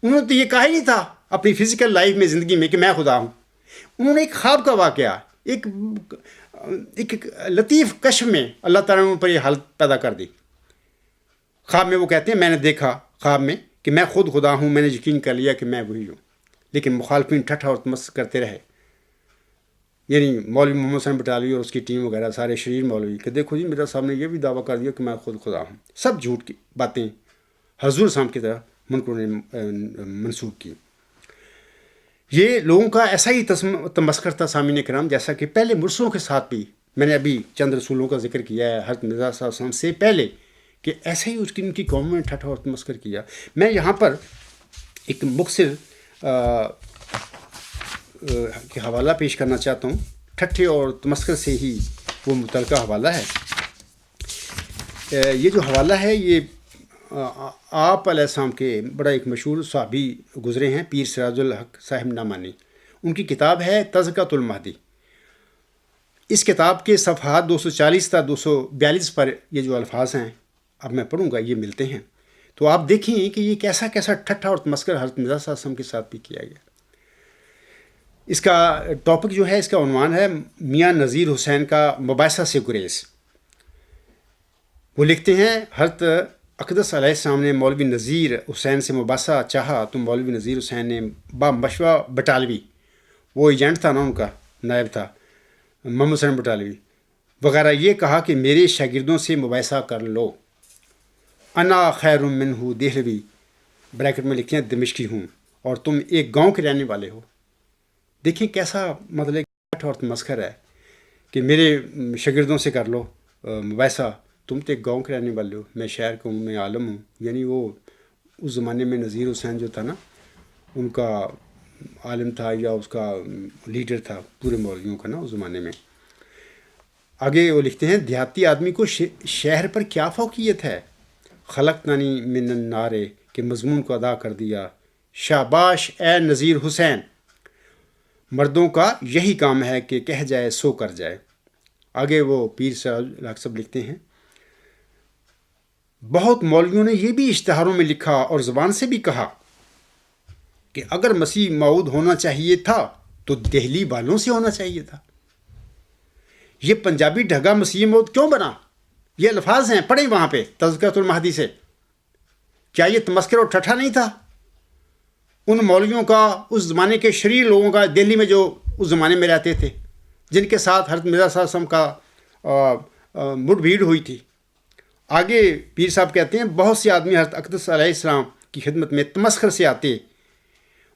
انہوں نے تو یہ کہا ہی نہیں تھا اپنی فزیکل لائف میں زندگی میں کہ میں خدا ہوں. انہوں نے ایک خواب کا واقعہ ایک لطیف کشف میں اللہ تعالیٰ نے ان پر یہ حالت پیدا کر دی. خواب میں وہ کہتے ہیں میں نے دیکھا خواب میں کہ میں خود خدا ہوں, میں نے یقین کر لیا کہ میں وہی ہوں. لیکن مخالفین ٹھٹھا اور تمسخر کرتے رہے. یعنی مولوی محمد حسین بٹالوی اور اس کی ٹیم وغیرہ سارے شریر مولوی کہ دیکھو جی میرا صاحب نے یہ بھی دعویٰ کر دیا کہ میں خود خدا ہوں. سب جھوٹ کی باتیں حضور صاحب کی طرح منکروں نے منسوخ کی. یہ لوگوں کا ایسا ہی تمسخر تھا سامعین کرام, جیسا کہ پہلے مرسلوں کے ساتھ بھی میں نے ابھی چند رسولوں کا ذکر کیا ہے حضرت مرزا صاحب وسلم سے پہلے, کہ ایسے ہی ان کی قوم میں ٹھٹھا اور تمسخر کیا. میں یہاں پر ایک مختصر کہ حوالہ پیش کرنا چاہتا ہوں. ٹھٹھے اور تمسخر سے ہی وہ متعلقہ حوالہ ہے. یہ جو حوالہ ہے یہ آپ علیہ السلام کے بڑا ایک مشہور صحابی گزرے ہیں, پیر سراج الحق صاحب نعمانی. ان کی کتاب ہے تذکرۃ المہدی. اس کتاب کے صفحات 240 تا 242 پر یہ جو الفاظ ہیں اب میں پڑھوں گا یہ ملتے ہیں. تو آپ دیکھیں کہ یہ کیسا ٹھٹھا اور تمسخر حضرت مرزا صلی اللہ علیہ وسلم کے ساتھ بھی کیا گیا. اس کا ٹاپک جو ہے, اس کا عنوان ہے میاں نذیر حسین کا مباحثہ سے گریز. وہ لکھتے ہیں حضرت اقدس علیہ السلام نے مولوی نذیر حسین سے مباحثہ چاہا تو مولوی نذیر حسین نے با مشورہ بٹالوی, وہ ایجنٹ تھا نا ان کا, نائب تھا محمد حسین بٹالوی وغیرہ, یہ کہا کہ میرے شاگردوں سے مباحثہ کر لو. انا خیر منہ دہلوی بریکٹ میں لکھتے ہیں دمشقی ہوں, اور تم ایک گاؤں کے رہنے والے ہو. دیکھیں کیسا مطلب اور تمسخر ہے کہ میرے شاگردوں سے کر لو مباحثہ, تم تو ایک گاؤں کے رہنے والے ہو, میں شہر کا ہوں, میں عالم ہوں. یعنی وہ اس زمانے میں نذیر حسین جو تھا نا ان کا عالم تھا یا اس کا لیڈر تھا پورے مولویوں کا نا اس زمانے میں. آگے وہ لکھتے ہیں دیہاتی آدمی کو شہر پر کیا فوقیت ہے, خلقتنی من النار کے مضمون کو ادا کر دیا. شاباش اے نذیر حسین, مردوں کا یہی کام ہے کہ کہہ جائے سو کر جائے. آگے وہ پیر صاحب صاحب لکھتے ہیں بہت مولویوں نے یہ بھی اشتہاروں میں لکھا اور زبان سے بھی کہا کہ اگر مسیح موعود ہونا چاہیے تھا تو دہلی والوں سے ہونا چاہیے تھا. یہ پنجابی ڈھگا مسیح موعود کیوں بنا؟ یہ الفاظ ہیں, پڑھیں وہاں پہ تذکرۃ المہدی سے. کیا یہ تمسخر اور ٹھٹھا نہیں تھا ان مولویوں کا, اس زمانے کے شریر لوگوں کا, دہلی میں جو اس زمانے میں رہتے تھے, جن کے ساتھ حضرت مرزا صلی اللہ علیہ وسلم کا مٹ بھیڑ ہوئی تھی. آگے پیر صاحب کہتے ہیں بہت سے آدمی حضرت اقدس علیہ السلام کی خدمت میں تمسخر سے آتے,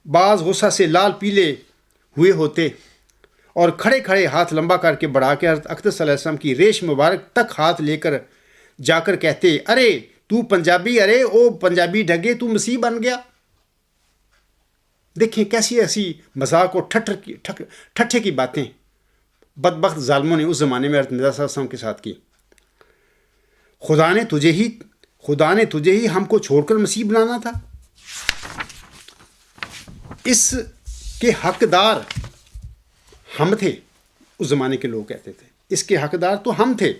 بعض غصہ سے لال پیلے ہوئے ہوتے اور کھڑے کھڑے ہاتھ لمبا کر کے بڑھا کے حضرت اقدس علیہ السلام کی ریش مبارک تک ہاتھ لے کر جا کر کہتے ارے تو پنجابی, ارے او پنجابی ڈھگے تو مسیح بن گیا. دیکھیں کیسی ایسی مذاق اور ٹھٹھے کی باتیں بدبخت ظالموں نے اس زمانے میں حضرت مرزا صلی اللہ علیہ وسلم کے ساتھ کی. خدا نے تجھے ہی ہم کو چھوڑ کر مسیح بنانا تھا. اس کے حقدار ہم تھے, اس زمانے کے لوگ کہتے تھے اس کے حقدار تو ہم تھے.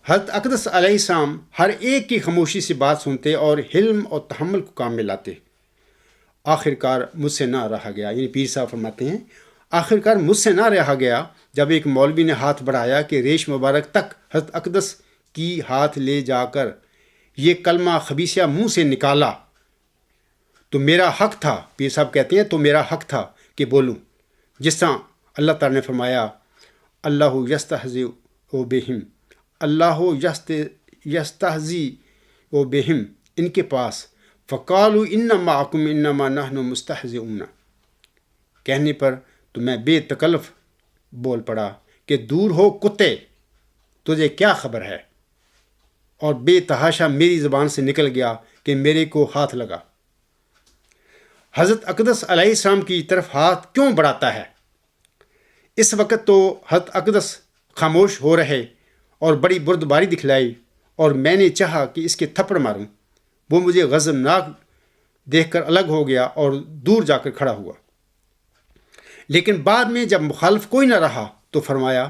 حضرت اقدس علیہ السلام ہر ایک کی خاموشی سے بات سنتے اور حلم اور تحمل کو کام میں لاتے۔ آخر کار مجھ سے نہ رہا گیا، یعنی پیر صاحب فرماتے ہیں آخر کار مجھ سے نہ رہا گیا جب ایک مولوی نے ہاتھ بڑھایا کہ ریش مبارک تک حضرت اقدس کی ہاتھ لے جا کر یہ کلمہ خبیثہ منہ سے نکالا تو میرا حق تھا، پیر صاحب کہتے ہیں تو میرا حق تھا کہ بولوں، جس طرح اللہ تعالیٰ نے فرمایا اللہ یستہزئ بہم، اللہ یستہزئ بہم، ان کے پاس فقالوا انما معکم انما نحن مستہزئون، کہنے پر تو میں بے تکلف بول پڑا کہ دور ہو کتے، تجھے کیا خبر ہے، اور بے تحاشا میری زبان سے نکل گیا کہ میرے کو ہاتھ لگا۔ حضرت اقدس علیہ السلام کی طرف ہاتھ کیوں بڑھاتا ہے؟ اس وقت تو حضرت اقدس خاموش ہو رہے اور بڑی بردباری دکھلائی، اور میں نے چاہا کہ اس کے تھپڑ ماروں، وہ مجھے غضبناک دیکھ کر الگ ہو گیا اور دور جا کر کھڑا ہوا۔ لیکن بعد میں جب مخالف کوئی نہ رہا تو فرمایا،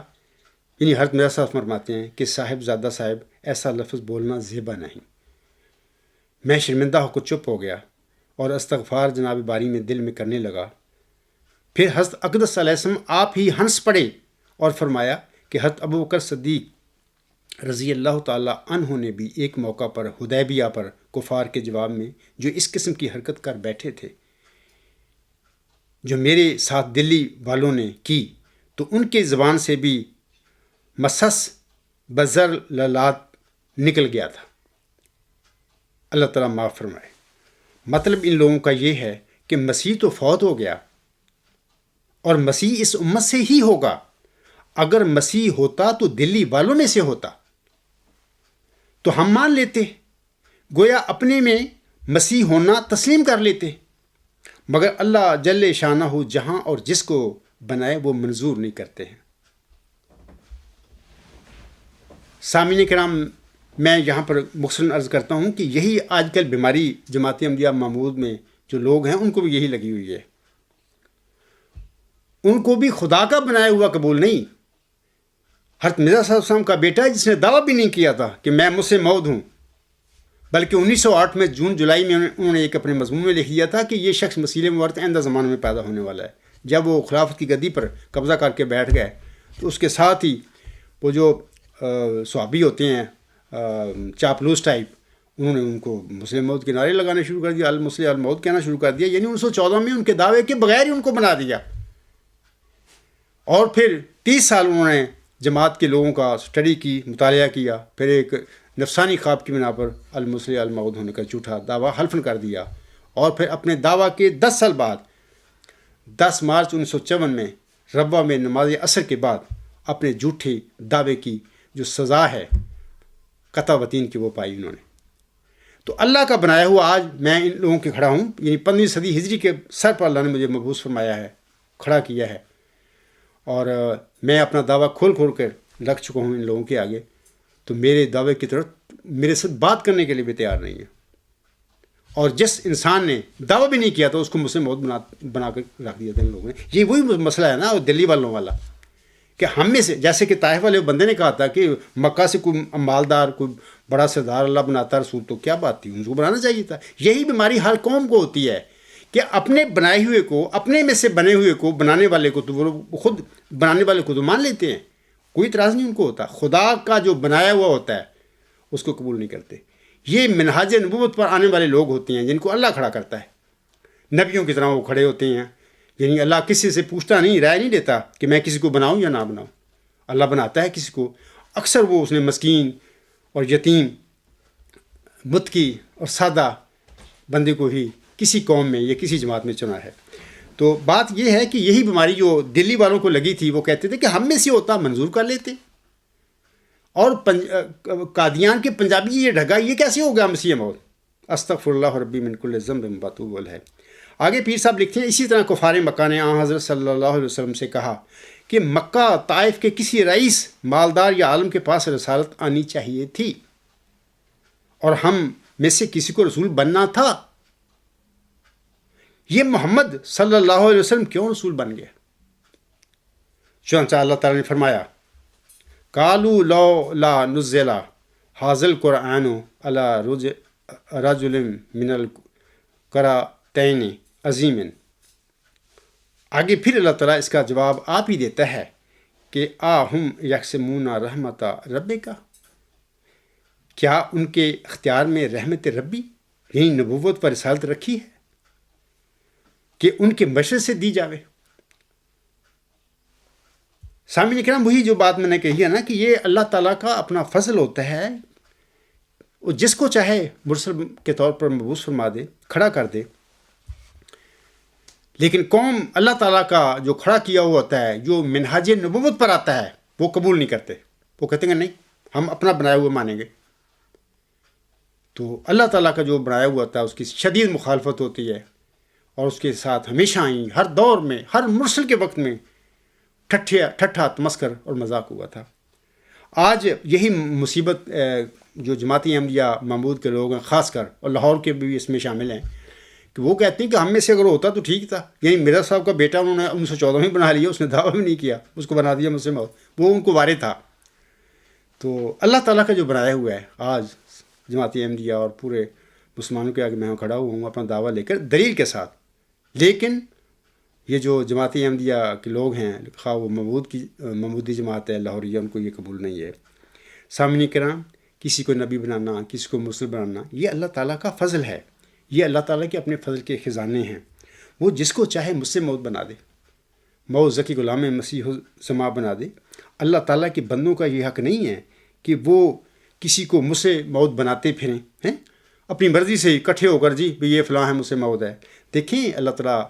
یعنی حضرت مرزا صاحب فرماتے ہیں کہ صاحب زادہ صاحب ایسا لفظ بولنا زیبا نہیں۔ میں شرمندہ ہو کر چپ ہو گیا اور استغفار جناب باری میں دل میں کرنے لگا۔ پھر حضرت اقدس علیہ السلام آپ ہی ہنس پڑے اور فرمایا کہ حضرت ابوبکر صدیق رضی اللہ تعالیٰ عنہ نے بھی ایک موقع پر حدیبیہ پر کفار کے جواب میں جو اس قسم کی حرکت کر بیٹھے تھے، جو میرے ساتھ دلی والوں نے کی، تو ان کے زبان سے بھی مسس بزر للات نکل گیا تھا۔ اللہ تعالیٰ معاف فرمائے۔ مطلب ان لوگوں کا یہ ہے کہ مسیح تو فوت ہو گیا اور مسیح اس امت سے ہی ہوگا۔ اگر مسیح ہوتا تو دلی والوں میں سے ہوتا تو ہم مان لیتے، گویا اپنے میں مسیح ہونا تسلیم کر لیتے، مگر اللہ جل شانہ جہاں اور جس کو بنائے وہ منظور نہیں کرتے ہیں۔ سامعین کرام، میں یہاں پر مختصراً عرض کرتا ہوں کہ یہی آج کل بیماری جماعت احمدیہ محمود میں جو لوگ ہیں ان کو بھی یہی لگی ہوئی ہے۔ ان کو بھی خدا کا بنایا ہوا قبول نہیں۔ حضرت مرزا صاحب کا بیٹا جس نے دعویٰ بھی نہیں کیا تھا کہ میں مسلم موعود ہوں، بلکہ 1908 میں جون جولائی میں انہوں نے ایک اپنے مضمون میں لکھ دیا تھا کہ یہ شخص مسیح مورت آئندہ زمانے میں پیدا ہونے والا ہے۔ جب وہ خلافت کی گدی پر قبضہ کر کے بیٹھ گئے تو اس کے ساتھ ہی وہ جو صحابی ہوتے ہیں چاپلوس ٹائپ، انہوں نے ان کو مسلم موت کے نعرے لگانے شروع کر دیا، المسلم الموت کہنا شروع کر دیا، یعنی 1914 میں ان کے دعوے کے بغیر ہی ان کو بنا دیا۔ اور پھر 30 سال انہوں نے جماعت کے لوگوں کا اسٹڈی کی، مطالعہ کیا، پھر ایک نفسانی خواب کی بنا پر المسلم الموعود ہونے کا جھوٹا دعویٰ حلفن کر دیا، اور پھر اپنے دعویٰ کے 10 سال بعد 10 مارچ 1954 میں ربوہ میں نماز عصر کے بعد اپنے جھوٹے دعوے کی جو سزا ہے قطع وطین کی وہ پائی انہوں نے۔ تو اللہ کا بنایا ہوا آج میں ان لوگوں کے کھڑا ہوں، یعنی 15ویں صدی ہجری کے سر پر اللہ نے مجھے مبعوث فرمایا ہے، کھڑا کیا ہے، اور میں اپنا دعویٰ کھول کر رکھ چکا ہوں ان لوگوں کے آگے، تو میرے دعوے کی طرف میرے ساتھ بات کرنے کے لیے بھی تیار نہیں ہے۔ اور جس انسان نے دعویٰ بھی نہیں کیا تھا اس کو مسلم موت بنا کر رکھ دیا تھا ان لوگوں نے۔ یہ وہی مسئلہ ہے نا وہ دلی والوں والا، کہ ہم میں سے جیسے کہ طائف والے بندے نے کہا تھا کہ مکہ سے کوئی مالدار کوئی بڑا سردار اللہ بناتا رسول تو کیا بات تھی، ان کو بنانا چاہیے تھا۔ یہی بیماری ہر قوم کو ہوتی ہے کہ اپنے بنائے ہوئے کو، اپنے میں سے بنے ہوئے کو بنانے والے کو تو وہ خود بنانے والے کو تو مان لیتے ہیں، کوئی اعتراض نہیں ان کو ہوتا، خدا کا جو بنایا ہوا ہوتا ہے اس کو قبول نہیں کرتے۔ یہ منہاج نبوت پر آنے والے لوگ ہوتے ہیں جن کو اللہ کھڑا کرتا ہے، نبیوں کی طرح وہ کھڑے ہوتے ہیں، یعنی اللہ کسی سے پوچھتا نہیں، رائے نہیں دیتا کہ میں کسی کو بناؤں یا نہ بناؤں، اللہ بناتا ہے کسی کو، اکثر وہ اس نے مسکین اور یتیم، متقی اور سادہ بندے کو ہی کسی قوم میں یا کسی جماعت میں چنا ہے۔ تو بات یہ ہے کہ یہی بیماری جو دلی والوں کو لگی تھی، وہ کہتے تھے کہ ہم میں سے ہوتا منظور کر لیتے، اور قادیان کے پنجابی یہ ڈھگا یہ کیسے ہو گیا مسیح موت، استغفر اللہ ربی من کل ذنب باتوب ہے۔ آگے پیر صاحب لکھتے ہیں اسی طرح کفار مکہ نے آن حضرت صلی اللہ علیہ وسلم سے کہا کہ مکہ طائف کے کسی رئیس، مالدار یا عالم کے پاس رسالت آنی چاہیے تھی، اور ہم میں سے کسی کو رسول بننا تھا، یہ محمد صلی اللہ علیہ وسلم کیوں رسول بن گیا؟ چنانچہ اللہ تعالیٰ نے فرمایا قالوا لولا نزل هذا القرآن على رجل من القريتين عظیم. آگے پھر اللہ تعالیٰ اس کا جواب آپ ہی دیتا ہے کہ آہم یقسمون رحمت ربک، کیا ان کے اختیار میں رحمت ربی یہی نبوت پر رسالت رکھی ہے کہ ان کے مشورے سے دی جاوے. سامعین کرام، وہی جو بات میں نے کہی ہے نا کہ یہ اللہ تعالیٰ کا اپنا فضل ہوتا ہے، وہ جس کو چاہے مرسل کے طور پر مبعوث فرما دے، کھڑا کر دے. لیکن قوم اللہ تعالیٰ کا جو کھڑا کیا ہوا ہوتا ہے، جو منہاج نبوت پر آتا ہے، وہ قبول نہیں کرتے. وہ کہتے ہیں نہیں، ہم اپنا بنایا ہوا مانیں گے. تو اللہ تعالیٰ کا جو بنایا ہوا ہوتا ہے اس کی شدید مخالفت ہوتی ہے، اور اس کے ساتھ ہمیشہ ہی ہر دور میں، ہر مرسل کے وقت میں ٹھٹھا تمسکر اور مذاق ہوا تھا. آج یہی مصیبت جو جماعتی احمدیہ محمود کے لوگ ہیں خاص کر، اور لاہور کے بھی اس میں شامل ہیں، کہ وہ کہتے ہیں کہ ہم میں سے اگر ہوتا تو ٹھیک تھا. یعنی مرزا صاحب کا بیٹا انہوں نے 1914 میں بنا لیا، اس نے دعویٰ بھی نہیں کیا، اس کو بنا دیا مسلم، وہ ان کو وارث تھا. تو اللہ تعالیٰ کا جو بنایا ہوا ہے، آج جماعتی احمدیہ اور پورے مسلمانوں کے آگے میں کھڑا ہوا ہوں اپنا دعویٰ لے کر دلیل کے ساتھ. لیکن یہ جو جماعتی احمدیہ کے لوگ ہیں، خواہ وہ محمودی جماعت ہے لاہوریہ، ان کو یہ قبول نہیں ہے. سامعین کرام، کسی کو نبی بنانا، کسی کو مرسل بنانا، یہ اللہ تعالیٰ کا فضل ہے. یہ اللہ تعالیٰ کے اپنے فضل کے خزانے ہیں. وہ جس کو چاہے مجھ سے موت بنا دے، موت ذکی غلام مسیح زما بنا دے. اللہ تعالیٰ کے بندوں کا یہ حق نہیں ہے کہ وہ کسی کو مجھ سے موت بناتے پھریں ہیں اپنی مرضی سے اکٹھے ہو کر، جی یہ فلاں ہے مجھ سے موت ہے. دیکھیں اللہ تعالیٰ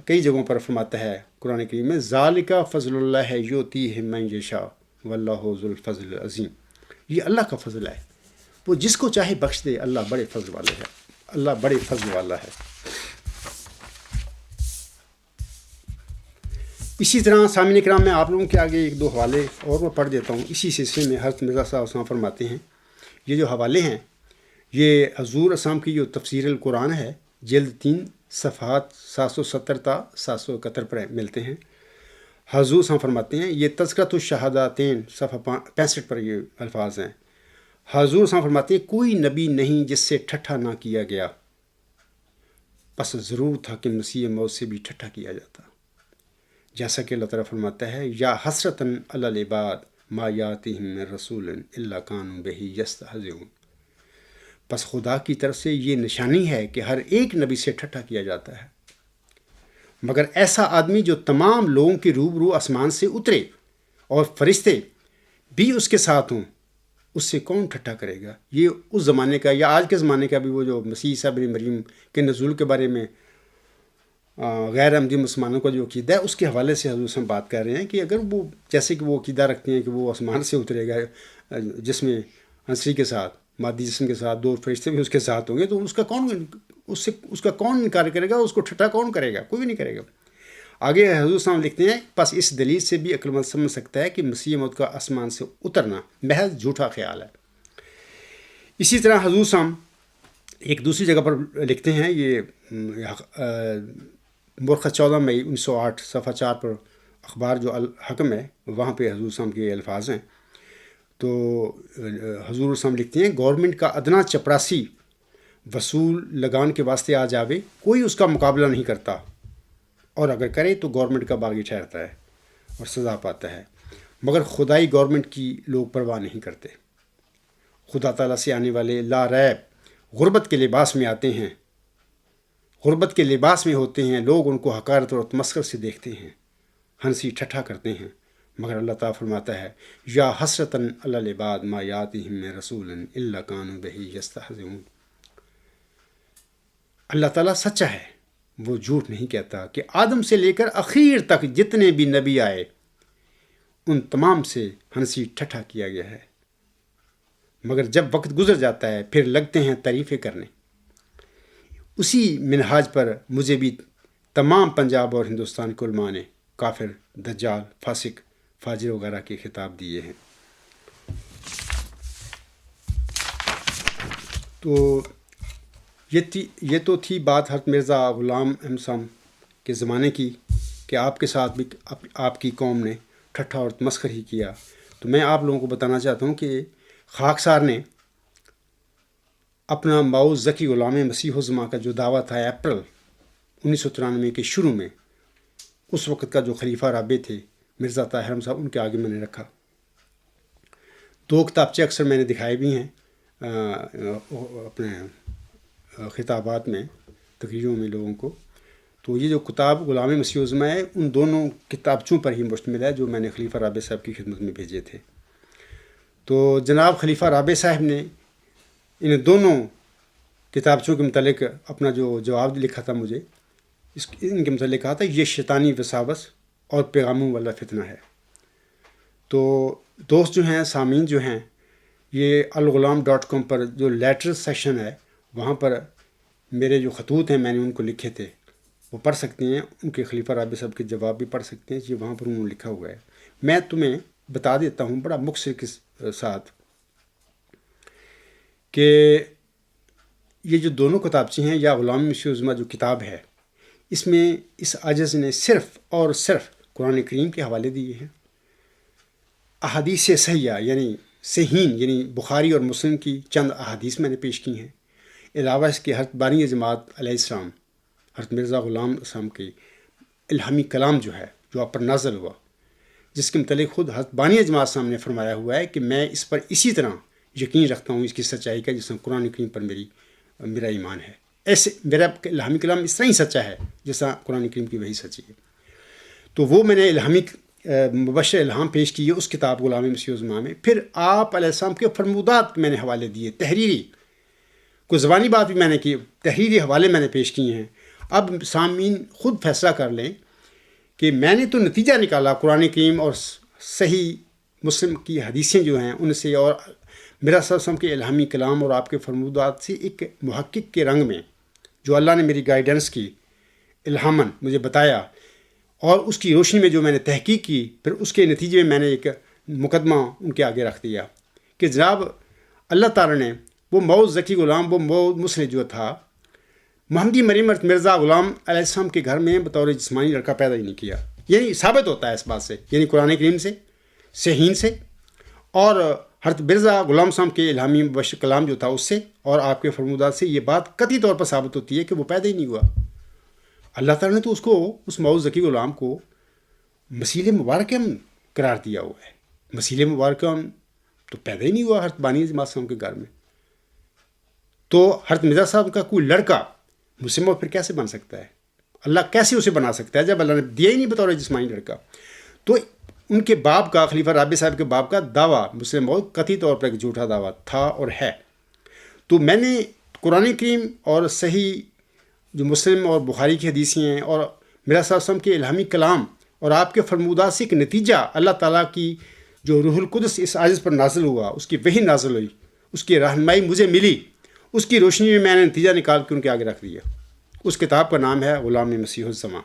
کئی جگہوں پر فرماتا ہے قرآن کریم میں، ذالک فضل اللہ یؤتیہ من یشاء واللہ ذو الفضل العظیم. یہ اللہ کا فضل ہے، وہ جس کو چاہے بخش دے. اللہ بڑے فضل والے ہے، اللہ بڑے فضل والا ہے. اسی طرح سامعین کرام، میں آپ لوگوں کے آگے ایک دو حوالے اور میں پڑھ دیتا ہوں. اسی سلسلے میں حضرت مرزا صاحب فرماتے ہیں، یہ جو حوالے ہیں یہ حضور اسلام کی جو تفسیر القرآن ہے، جلد 3 صفحات 770 تا 771 پر ملتے ہیں. حضور صاحب فرماتے ہیں، یہ تذکرۃ الشہادتین صفحہ 65 پر یہ الفاظ ہیں. حضور صاحب فرماتے ہیں، کوئی نبی نہیں جس سے ٹھٹھا نہ کیا گیا، پس ضرور تھا کہ مسیح موت سے بھی ٹھٹھا کیا جاتا. جیسا کہ اللہ تعالیٰ فرماتا ہے، یا حسرتاً علی العباد ما یاتیہم من رسول الا کانوا بہ یستہزئون. پس خدا کی طرف سے یہ نشانی ہے کہ ہر ایک نبی سے ٹھٹھا کیا جاتا ہے، مگر ایسا آدمی جو تمام لوگوں کے روبرو آسمان سے اترے اور فرشتے بھی اس کے ساتھ ہوں، اس سے کون ٹھٹھا کرے گا. یہ اس زمانے کا یا آج کے زمانے کا بھی وہ جو مسیح عیسیٰ ابن مریم کے نزول کے بارے میں غیر احمدی مسلمانوں کا جو عقیدہ ہے، اس کے حوالے سے حضور سے ہم بات کر رہے ہیں کہ اگر وہ جیسے کہ وہ عقیدہ رکھتے ہیں کہ وہ آسمان سے اترے گا جس میں عنصری کے ساتھ، مادی جسم کے ساتھ 2 فرشتے بھی اس کے ساتھ ہوں گے، تو اس کا کون انکار کرے گا، اس کو ٹھٹھا کون کرے گا؟ کوئی بھی نہیں کرے گا. آگے حضور صاحب لکھتے ہیں، پس اس دلیل سے بھی عقل مند سمجھ سکتا ہے کہ مسیح موت کا آسمان سے اترنا محض جھوٹا خیال ہے. اسی طرح حضور صاحب ایک دوسری جگہ پر لکھتے ہیں، یہ برقع 14 مئی 1908 صفحہ 4 پر اخبار جو الحکم ہے، وہاں پہ حضور صاحب کے الفاظ ہیں. تو حضور صاحب لکھتے ہیں، گورنمنٹ کا ادنا چپراسی وصول لگان کے واسطے آ جاوے، کوئی اس کا مقابلہ نہیں کرتا، اور اگر کرے تو گورنمنٹ کا باغی ٹھہرتا ہے اور سزا پاتا ہے. مگر خدائی گورنمنٹ کی لوگ پرواہ نہیں کرتے. خدا تعالیٰ سے آنے والے لا ریب غربت کے لباس میں آتے ہیں، غربت کے لباس میں ہوتے ہیں. لوگ ان کو حقارت اور تمسخر سے دیکھتے ہیں، ہنسی ٹھٹھا کرتے ہیں. مگر اللہ تعالیٰ فرماتا ہے، یا حسرتاً علی العباد ما یاتیہم من رسول الا کانوا بہ یستہزئون. اللہ تعالیٰ سچا ہے، وہ جھوٹ نہیں کہتا کہ آدم سے لے کر اخیر تک جتنے بھی نبی آئے ان تمام سے ہنسی ٹھٹھا کیا گیا ہے. مگر جب وقت گزر جاتا ہے پھر لگتے ہیں تعریفیں کرنے. اسی منہاج پر مجھے بھی تمام پنجاب اور ہندوستان کے علماء نے کافر، دجال، فاسق، فاجر وغیرہ کے خطاب دیے ہیں. تو یہ تو تھی بات حضرت مرزا غلام احمد صاحب کے زمانے کی، کہ آپ کے ساتھ بھی آپ کی قوم نے ٹھٹھا اور تمسخر ہی کیا. تو میں آپ لوگوں کو بتانا چاہتا ہوں کہ خاکسار نے اپنا ماؤز ذکی غلام مسیح الزماں کا جو دعویٰ تھا اپریل 1993 کے شروع میں، اس وقت کا جو خلیفہ رابع تھے مرزا طاہر احمد صاحب، ان کے آگے میں نے رکھا. 2 کتابچے اکثر میں نے دکھائے بھی ہیں اپنے خطابات میں، تقریروں میں لوگوں کو. تو یہ جو کتاب غلام مسیح الزماں ہے، ان دونوں کتابچوں پر ہی مشتمل ہے جو میں نے خلیفہ رابع صاحب کی خدمت میں بھیجے تھے. تو جناب خلیفہ رابع صاحب نے ان دونوں کتابچوں کے متعلق اپنا جو جواب لکھا تھا مجھے، ان کے متعلق کہا تھا یہ شیطانی وساوس اور پیغاموں والا فتنہ ہے. تو دوست جو ہیں، سامعین جو ہیں، یہ الغلام.com پر جو لیٹر سیکشن ہے، وہاں پر میرے جو خطوط ہیں میں نے ان کو لکھے تھے، وہ پڑھ سکتے ہیں. ان کے خلیفہ رابع صاحب کے جواب بھی پڑھ سکتے ہیں. یہ وہاں پر انہوں نے لکھا ہوا ہے. میں تمہیں بتا دیتا ہوں بڑا مختصر کے ساتھ کہ یہ جو دونوں کتابچے ہیں، یا غلام مسیح الزماں جو کتاب ہے، اس میں اس عاجز نے صرف اور صرف قرآن کریم کے حوالے دیے ہیں. احادیث صحیحہ یعنی صحیح یعنی بخاری اور مسلم کی چند احادیث میں نے پیش کی ہیں. علاوہ اس کے حضرت بانی جماعت علیہ السلام، حضرت مرزا غلام السلام کی الہامی کلام جو ہے، جو آپ پر نازل ہوا، جس کے متعلق خود حضرت بانی جماعت صاحب نے فرمایا ہوا ہے کہ میں اس پر اسی طرح یقین رکھتا ہوں، اس کی سچائی کا، جس طرح قرآن کریم پر میرا ایمان ہے. ایسے میرا الہامی کلام اس طرح ہی سچا ہے جس طرح قرآن کریم کی وہی سچی ہے. تو وہ میں نے الہامی مبشر الہام پیش کی ہے اس کتاب غلام مسیح الزماں میں. پھر آپ علیہ السلام کے فرمودات میں نے حوالے دیے، تحریری، کوئی زبانی بات بھی میں نے کی، تحریری حوالے میں نے پیش کیے ہیں. اب سامعین خود فیصلہ کر لیں کہ میں نے تو نتیجہ نکالا قرآن کریم اور صحیح مسلم کی حدیثیں جو ہیں ان سے، اور میرا صلی اللہ علیہ وسلم کے الہامی کلام اور آپ کے فرمودات سے، ایک محقق کے رنگ میں جو اللہ نے میری گائیڈنس کی، الہاماً مجھے بتایا، اور اس کی روشنی میں جو میں نے تحقیق کی، پھر اس کے نتیجے میں میں نے ایک مقدمہ ان کے آگے رکھ دیا کہ جناب اللہ تعالیٰ نے وہ ماؤز ذکی غلام، وہ ماؤز مسلم جو تھا، محمدی مریم مرزا غلام علیہ السلام کے گھر میں بطور جسمانی لڑکا پیدا ہی نہیں کیا. یعنی ثابت ہوتا ہے اس بات سے، یعنی قرآن کریم سے، صحیح سے، اور حضرت مرزا غلام صاحب کے الہامی مبشر کلام جو تھا اس سے، اور آپ کے فرمودات سے یہ بات قطعی طور پر ثابت ہوتی ہے کہ وہ پیدا ہی نہیں ہوا. اللہ تعالیٰ نے تو اس کو، اس ماؤز ذکی غلام کو مسیح مبارک قرار دیا ہوا ہے. مسیح مبارک تو پیدا ہی نہیں ہوا حضرت بانی جماعت صاحب کے گھر میں. تو حضرت مرزا صاحب کا کوئی لڑکا مسلم پھر کیسے بن سکتا ہے؟ اللہ کیسے اسے بنا سکتا ہے جب اللہ نے دیا ہی نہیں بطور جسمانی لڑکا؟ تو ان کے باپ کا، خلیفہ رابع صاحب کے باپ کا دعویٰ مسلم بہت قطعی طور پر ایک جھوٹا دعویٰ تھا اور ہے. تو میں نے قرآن کریم اور صحیح جو مسلم اور بخاری کی حدیثیں ہیں، اور میرا صلی اللہ علیہ وسلم کے الہامی کلام اور آپ کے فرمودات سے ایک نتیجہ، اللہ تعالیٰ کی جو روح القدس اس عاجز پر نازل ہوا، اس کی وحی نازل ہوئی، اس کی رہنمائی مجھے ملی، اس کی روشنی میں نے نتیجہ نکال کے ان کے آگے رکھ دیا. اس کتاب کا نام ہے غلام مسیح الزماں.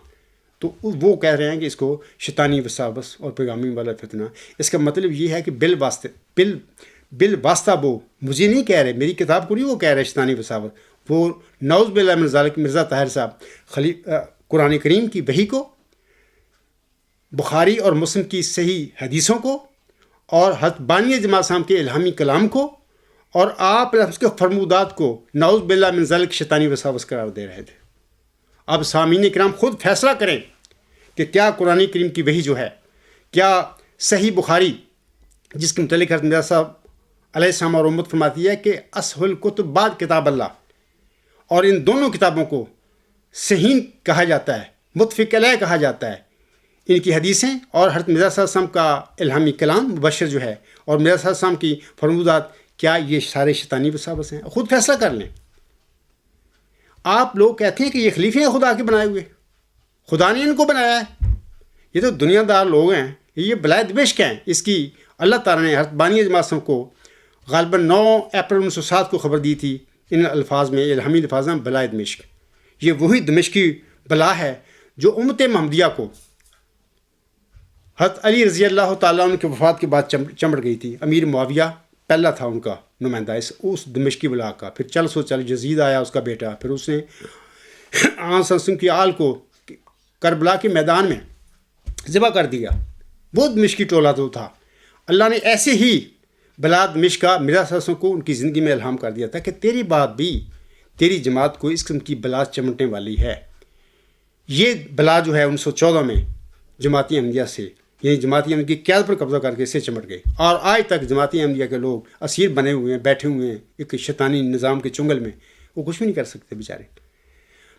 تو وہ کہہ رہے ہیں کہ اس کو شیطانی وساوس اور پیغامی والا فتنہ. اس کا مطلب یہ ہے کہ بل واسطہ وہ مجھے نہیں کہہ رہے، میری کتاب کو نہیں وہ کہہ رہے شیطانی وساوس، وہ نعوذ باللہ من ذالک مرزا طاہر صاحب قرآن کریم کی وحی کو، بخاری اور مسلم کی صحیح حدیثوں کو، اور حضرت بانی جماعت صاحب کے الہامی کلام کو، اور آپ اس کے فرمودات کو نعوذ باللہ من ذالک شیطانی وساوس قرار دے رہے تھے. اب سامعین کرام خود فیصلہ کریں کہ کیا قرآن کریم کی وحی جو ہے، کیا صحیح بخاری جس کے متعلق حضرت مرزا صاحب علیہ السلام اور امت فرماتی ہے کہ اصح الکتب بعد کتاب اللہ، اور ان دونوں کتابوں کو صحیح کہا جاتا ہے، متفق علیہ کہا جاتا ہے، ان کی حدیثیں اور حضرت مرزا صلی اللہ علیہ وسلم کا الہامی کلام مبشر جو ہے، اور مرزا صلی اللہ علیہ وسلم کی فرمودات، کیا یہ سارے شیطانی وساوس ہیں؟ خود فیصلہ کر لیں. آپ لوگ کہتے ہیں کہ یہ خلیفے ہیں خدا کے بنائے ہوئے، خدا نے ان کو بنایا ہے. یہ تو دنیا دار لوگ ہیں، یہ بلائے دمشق ہیں. اس کی اللہ تعالیٰ نے حضرت بانی جماعت صاحب کو غالباً 9 اپریل 1907 کو خبر دی تھی ان الفاظ میں، الہامی الفاظ میں، بلائے دمشق. یہ وہی دمشقی بلا ہے جو امت محمدیہ کو حضرت علی رضی اللہ تعالیٰ عنہ کی وفات کے بعد چمڑ گئی تھی. امیر معاویہ پہلا تھا ان کا نمائندہ اس دمشقی بلا کا. پھر چل یزید آیا اس کا بیٹا، پھر اس نے آن کی آل کو کربلا کے میدان میں ذبح کر دیا. وہ دمشقی ٹولہ تو تھا. اللہ نے ایسے ہی بلا دمشق کا مرزا صلی اللہ علیہ وسلم کو ان کی زندگی میں الہام کر دیا تھا کہ تیری بات بھی تیری جماعت کو اس قسم کی بلا چمٹنے والی ہے. یہ بلا جو ہے 1914 میں جماعتی احمدیہ سے یعنی جماعتی احمدیہ کی قیادت پر قبضہ کر کے اسے چمٹ گئی، اور آج تک جماعتی احمدیہ کے لوگ اسیر بنے ہوئے ہیں، بیٹھے ہوئے ہیں ایک شیطانی نظام کے چنگل میں. وہ کچھ بھی نہیں کر سکتے بیچارے.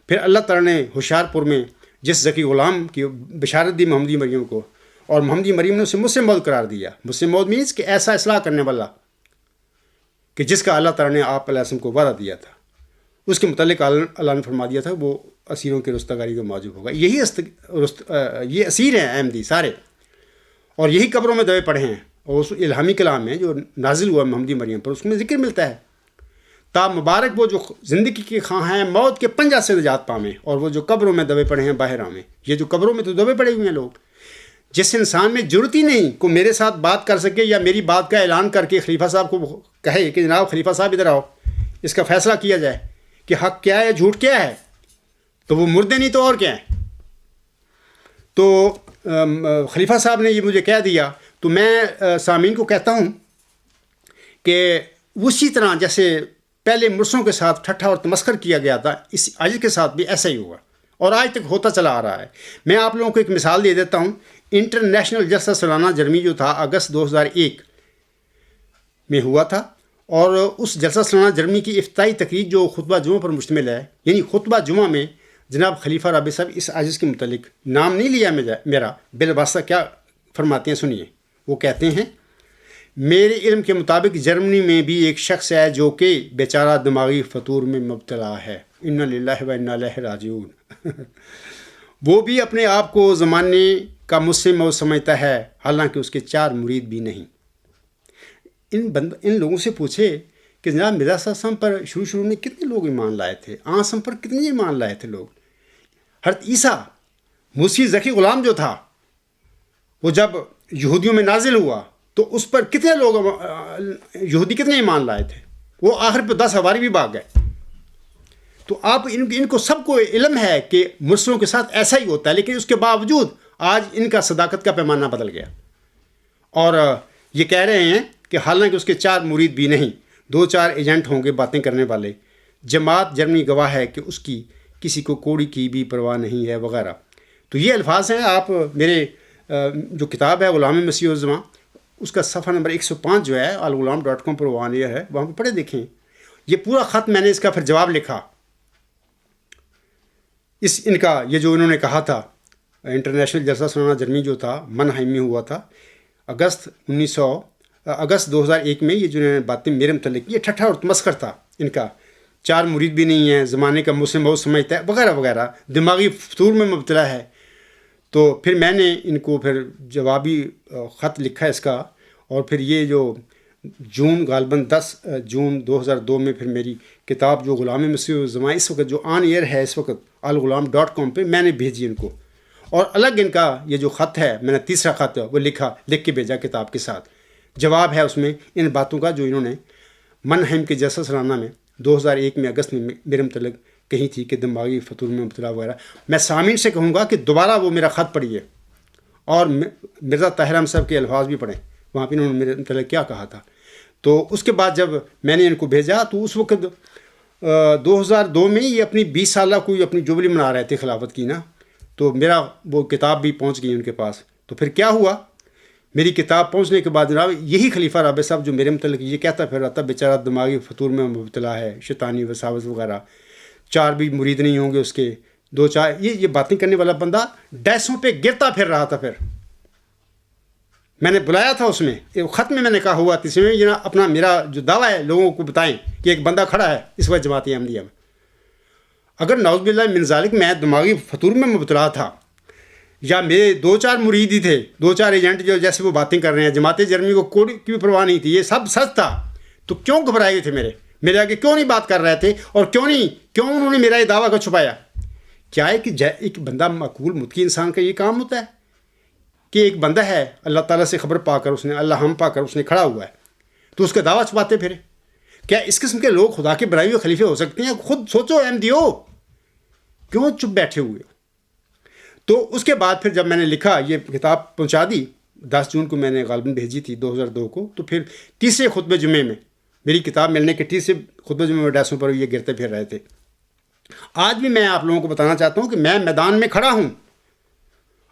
پھر اللہ تعالیٰ نے ہوشیار پور میں جس ذکی غلام کی بشارت دی محمدی مریم کو، اور محمدی مریم نے اسے مسلم موعود قرار دیا. مسلم موعود مینس کہ ایسا اصلاح کرنے والا کہ جس کا اللہ تعالیٰ نے آپ علیہ السلام کو وعدہ دیا تھا. اس کے متعلق اللہ نے فرما دیا تھا وہ اسیروں کی رستگاری کا موجب ہوگا. یہ اسیر ہیں احمدی سارے، اور یہی قبروں میں دبے پڑے ہیں. اور اس الہامی کلام میں جو نازل ہوا محمدی مریم پر، اس میں ذکر ملتا ہے تا مبارک وہ جو زندگی کے خواہاں ہیں موت کے پنجہ سے نجات پامیں، اور وہ جو قبروں میں دبے پڑے ہیں باہر آمیں. یہ جو قبروں میں تو دبے پڑے ہوئے ہیں لوگ، جس انسان میں ضرورت ہی نہیں کو میرے ساتھ بات کر سکے یا میری بات کا اعلان کر کے خلیفہ صاحب کو کہے کہ جناب خلیفہ صاحب ادھر آؤ، اس کا فیصلہ کیا جائے کہ حق کیا ہے جھوٹ کیا ہے، تو وہ مردے نہیں تو اور کیا ہے. تو خلیفہ صاحب نے یہ مجھے کہہ دیا، تو میں سامعین کو کہتا ہوں کہ اسی طرح جیسے پہلے مرسوں کے ساتھ ٹھٹھا اور تمسخر کیا گیا تھا، اس آج کے ساتھ بھی ایسا ہی ہوا اور آج تک ہوتا چلا آ رہا ہے. میں آپ لوگوں کو ایک مثال دے دیتا ہوں. انٹرنیشنل جلسہ سالانہ جرمی جو تھا اگست 2001 میں ہوا تھا، اور اس جلسہ سالانہ جرمی کی افتتاحی تقریر جو خطبہ جمعہ پر مشتمل ہے، یعنی خطبہ جمعہ میں جناب خلیفہ رابع صاحب اس عاجز کے متعلق نام نہیں لیا میرا، بالواسطہ کیا فرماتے ہیں سنیے. وہ کہتے ہیں میرے علم کے مطابق جرمنی میں بھی ایک شخص ہے جو کہ بیچارہ دماغی فطور میں مبتلا ہے. انا للہ و انا الیہ راجعون. وہ بھی اپنے آپ کو زمانے کا مسلم اور سمجھتا ہے، حالانکہ اس کے 4 مرید بھی نہیں. ان لوگوں سے پوچھے کہ جناب مرزا صلی اللہ علیہ وسلم پر شروع میں کتنے لوگ ایمان لائے تھے، آسم پر کتنے ایمان لائے تھے لوگ. حضرت عیسیٰ موسی ذکی غلام جو تھا، وہ جب یہودیوں میں نازل ہوا تو اس پر کتنے لوگ یہودی کتنے ایمان لائے تھے، وہ آخر پہ 10 حواری بھی بھاگ گئے. تو آپ ان کو سب کو علم ہے کہ مرسلوں کے ساتھ ایسا ہی ہوتا ہے، لیکن اس کے باوجود آج ان کا صداقت کا پیمانہ بدل گیا، اور یہ کہہ رہے ہیں کہ حالانکہ اس کے 4 مرید بھی نہیں، 2-4 ایجنٹ ہوں گے باتیں کرنے والے. جماعت جرمنی گواہ ہے کہ اس کی کسی کو کوڑی کی بھی پرواہ نہیں ہے وغیرہ. تو یہ الفاظ ہیں. آپ میرے جو کتاب ہے غلام مسیح الزمان، اس کا صفحہ نمبر 105 جو ہے الغلام.com پر وہاں ہے، وہاں پہ پڑھے دیکھیں. یہ پورا خط میں نے اس کا پھر جواب لکھا. ان کا یہ جو انہوں نے کہا تھا انٹرنیشنل جلسہ سالانہ جرمنی جو تھا منہائم میں ہوا تھا اگست 2001 میں، یہ جو انہوں نے باتیں میرے متعلق، یہ ٹھٹھا اور تمسخر تھا. ان کا 4 مرید بھی نہیں ہیں، زمانے کا مسلم بہت سمجھتا ہے وغیرہ وغیرہ، دماغی فطور میں مبتلا ہے. تو پھر میں نے ان کو پھر جوابی خط لکھا اس کا، اور پھر یہ جو جون غالباً 10 جون 2002 میں پھر میری کتاب جو غلام مسیح الزمان اس وقت جو آن ایئر ہے اس وقت الغلام.com پہ میں نے بھیجی ان کو. اور الگ ان کا یہ جو خط ہے، میں نے تیسرا خط وہ لکھ کے بھیجا کتاب کے ساتھ. جواب ہے اس میں ان باتوں کا جو انہوں نے منہائم کے جلسہ سالانہ میں 2001 میں اگست میں میرے متعلق کہی تھی کہ دماغی فطور میں مبتلا وغیرہ. میں سامعین سے کہوں گا کہ دوبارہ وہ میرا خط پڑھیے اور مرزا طاہر احمد صاحب کے الفاظ بھی پڑھیں، وہاں پہ انہوں نے میرے متعلق کیا کہا تھا. تو اس کے بعد جب میں نے ان کو بھیجا تو اس وقت 2002 میں یہ اپنی 20 سالہ کوئی اپنی جبلی منا رہے تھے خلافت کی نا. تو میرا وہ کتاب بھی پہنچ گئی ان کے پاس. تو پھر کیا ہوا، میری کتاب پہنچنے کے بعد جناب یہی خلیفہ رابع صاحب جو میرے متعلق یہ کہتا پھر رہا تھا بیچارہ دماغی فطور میں مبتلا ہے، شیطانی وساوس وغیرہ، 4 بھی مرید نہیں ہوں گے اس کے، 2-4 یہ باتیں کرنے والا بندہ ڈیسوں پہ گرتا پھر رہا تھا. پھر میں نے بلایا تھا اس میں خط میں نے کہا ہوا تیسرے میں یہ اپنا میرا جو دعویٰ ہے لوگوں کو بتائیں کہ ایک بندہ کھڑا ہے اس وقت جماعت احمدیہ میں. اگر نعوذ باللہ من ذالک میں دماغی فطور میں مبتلا تھا یا میرے 2-4 مرید ہی تھے، 2-4 ایجنٹ جو جیسے وہ باتیں کر رہے ہیں، جماعت جرمنی کو کوئی کی پرواہ نہیں تھی، یہ سب سچ تھا، تو کیوں گھبرائے ہوئے تھے میرے آگے کیوں نہیں بات کر رہے تھے، اور کیوں انہوں نے میرا یہ دعویٰ کو چھپایا؟ کیا ہے کہ ایک بندہ مقبول متقی انسان کا یہ کام ہوتا ہے کہ ایک بندہ ہے اللہ تعالیٰ سے خبر پا کر اس نے اللہ ہم پا کر اس نے کھڑا ہوا ہے تو اس کا دعویٰ چھپاتے پھرے؟ کیا اس قسم کے لوگ خدا کے بنائے ہوئے خلیفے ہو سکتے ہیں؟ خود سوچو احمدیو، کیوں چپ بیٹھے ہوئے ہو؟ تو اس کے بعد پھر جب میں نے لکھا یہ کتاب پہنچا دی 10 جون کو میں نے غالباً بھیجی تھی 2002 کو. تو پھر تیسرے خطبہ جمعے میں میری کتاب ملنے کے تیسرے خطبہ جمعے میں ڈیسوں پر یہ گرتے پھر رہے تھے. آج بھی میں آپ لوگوں کو بتانا چاہتا ہوں کہ میں میدان میں کھڑا ہوں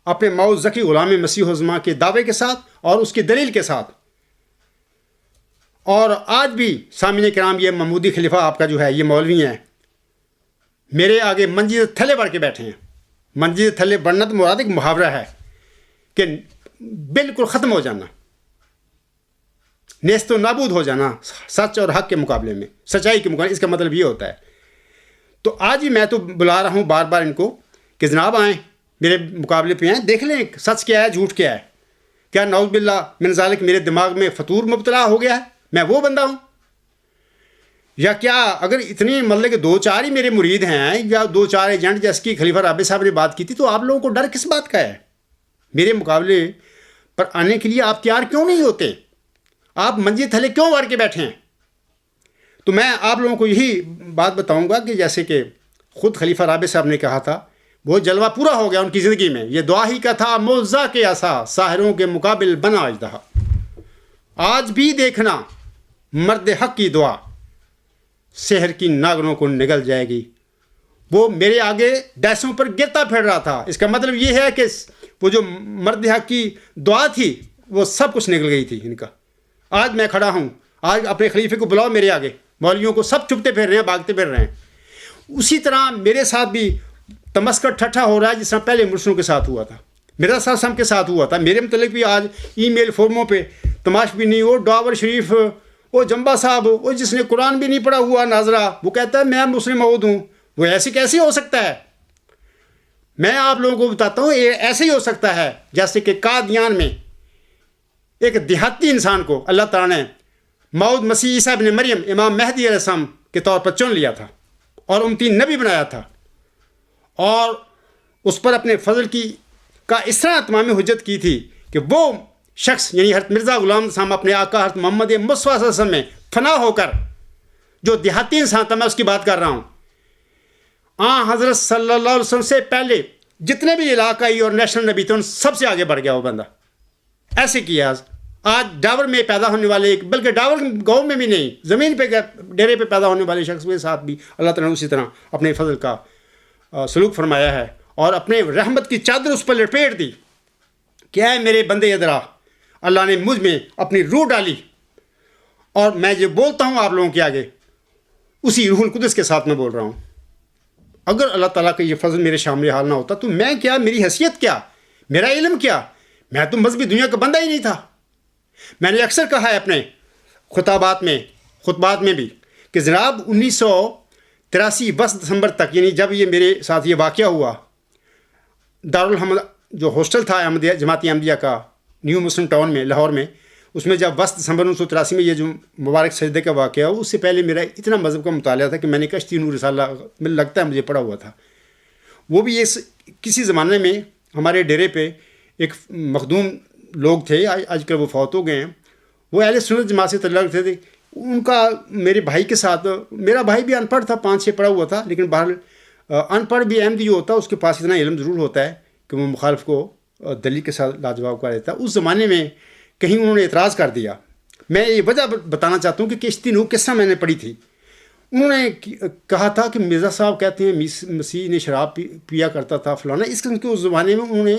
اپنے موعود ذکی غلام مسیح الزماں کے دعوے کے ساتھ اور اس کی دلیل کے ساتھ. اور آج بھی سامعین کرام یہ محمودی خلیفہ آپ کا جو ہے یہ مولوی ہیں میرے آگے منجی تھلے بڑھ کے بیٹھے ہیں. منجی تھلے بڑھنا تو مراد ایک محاورہ ہے کہ بالکل ختم ہو جانا, نیست و نابود ہو جانا سچ اور حق کے مقابلے میں, سچائی کے مقابلے. اس کا مطلب یہ ہوتا ہے. تو آج ہی میں تو بلا رہا ہوں بار بار ان کو کہ جناب آئیں میرے مقابلے پہ آئیں, دیکھ لیں سچ کیا ہے جھوٹ کیا ہے. کیا نعوذ باللہ من ذالک میرے دماغ میں فطور مبتلا ہو گیا ہے, میں وہ بندہ ہوں؟ یا کیا اگر اتنی مطلب کہ 2-4 ہی میرے مرید ہیں یا 2-4 ایجنٹ جیسے کہ خلیفہ رابع صاحب نے بات کی تھی, تو آپ لوگوں کو ڈر کس بات کا ہے؟ میرے مقابلے پر آنے کے لیے آپ تیار کیوں نہیں ہوتے؟ آپ منجی تھلے کیوں وار کے بیٹھے ہیں؟ تو میں آپ لوگوں کو یہی بات بتاؤں گا کہ جیسے کہ خود خلیفہ رابع صاحب نے کہا تھا, وہ جلوہ پورا ہو گیا ان کی زندگی میں. یہ دعا ہی کا تھا موزہ کے عصا ساحروں کے مقابل بنا اژدہا. آج بھی دیکھنا مرد حق کی دعا سحر کی ناگنوں کو نگل جائے گی. وہ میرے آگے ڈیسوں پر گرتا پھر رہا تھا. اس کا مطلب یہ ہے کہ وہ جو مرد حق کی دعا تھی وہ سب کچھ نکل گئی تھی ان کا. آج میں کھڑا ہوں, آج اپنے خلیفے کو بلاؤ میرے آگے. مولویوں کو سب چھپتے پھر رہے ہیں, بھاگتے پھر رہے ہیں. اسی طرح میرے ساتھ بھی تمسکر ٹھٹھا ہو رہا ہے جس طرح پہلے مرسلوں کے ساتھ ہوا تھا, مرزا صاحب سم کے ساتھ ہوا تھا. میرے متعلق بھی آج ای میل فورموں پہ تماش بھی نہیں, وہ ڈاور شریف, وہ جمبا صاحب, وہ جس نے قرآن بھی نہیں پڑھا ہوا ناظرہ, وہ کہتا ہے میں مسلم موعود ہوں. وہ ایسے کیسے ہو سکتا ہے؟ میں آپ لوگوں کو بتاتا ہوں یہ ایسے ہی ہو سکتا ہے جیسے کہ قادیان میں ایک دیہاتی انسان کو اللہ تعالیٰ نے موعود مسیح عیسیٰ ابن مریم امام مہدی علیہ السلام کے طور پر چن لیا تھا اور امتی نبی بنایا تھا, اور اس پر اپنے فضل کا اس طرح اتمام حجت کی تھی کہ وہ شخص یعنی حضرت مرزا غلام صاحب اپنے آقا حضرت محمد مصطفیٰ صلی اللہ علیہ وسلم میں فنا ہو کر, جو دیہاتی انسان تھا میں اس کی بات کر رہا ہوں, حضرت صلی اللہ علیہ وسلم سے پہلے جتنے بھی علاقائی اور نیشنل نبی تھے ان سب سے آگے بڑھ گیا وہ بندہ. ایسے کیا آج ڈاور میں پیدا ہونے والے, بلکہ ڈاور گاؤں میں بھی نہیں, زمین پہ ڈیرے پہ پیدا ہونے والے شخص کے ساتھ بھی اللہ تعالیٰ نے اسی طرح اپنے فضل کا سلوک فرمایا ہے اور اپنے رحمت کی چادر اس پر لپیٹ دی. کیا ہے میرے بندے ادرا, اللہ نے مجھ میں اپنی روح ڈالی اور میں جو بولتا ہوں آپ لوگوں کے آگے اسی روح القدس کے ساتھ میں بول رہا ہوں. اگر اللہ تعالیٰ کا یہ فضل میرے شامل حال نہ ہوتا تو میں کیا, میری حیثیت کیا, میرا علم کیا, میں تو مذہبی دنیا کا بندہ ہی نہیں تھا. میں نے اکثر کہا ہے اپنے خطبات میں بھی کہ جناب 1983 10 دسمبر تک, یعنی جب یہ میرے ساتھ یہ واقعہ ہوا, دارالحمد جو ہاسٹل تھا احمدیہ جماعت احمدیہ کا نیو مسلم ٹاؤن میں لاہور میں, اس میں جب 10 دسمبر 1983 میں یہ جو مبارک سجدے کا واقعہ ہوا, اس سے پہلے میرا اتنا مذہب کا مطالعہ تھا کہ میں نے کشتی نور رسالہ مجھے لگتا ہے مجھے پڑھا ہوا تھا. وہ بھی کسی زمانے میں ہمارے ڈیرے پہ ایک مخدوم لوگ تھے, آج کل وہ فوت ہو گئے ہیں, وہ اہل سنت جماعت سے تعلق تھے. ان کا میرے بھائی کے ساتھ, میرا بھائی بھی ان پڑھ تھا, 5-6 پڑھا ہوا تھا, لیکن بہرحال ان پڑھ بھی احمدی جو ہوتا ہے اس کے پاس اتنا علم ضرور ہوتا ہے کہ وہ مخالف کو دلیل کے ساتھ لاجواب کر دیتا ہے. اس زمانے میں کہیں انہوں نے اعتراض کر دیا. میں یہ وجہ بتانا چاہتا ہوں کہ کشتی نوح کس طرح میں نے پڑھی تھی. انہوں نے کہا تھا کہ مرزا صاحب کہتے ہیں مسیح نے شراب پیا کرتا تھا فلانا, اس قسم کے اس زمانے میں انہوں نے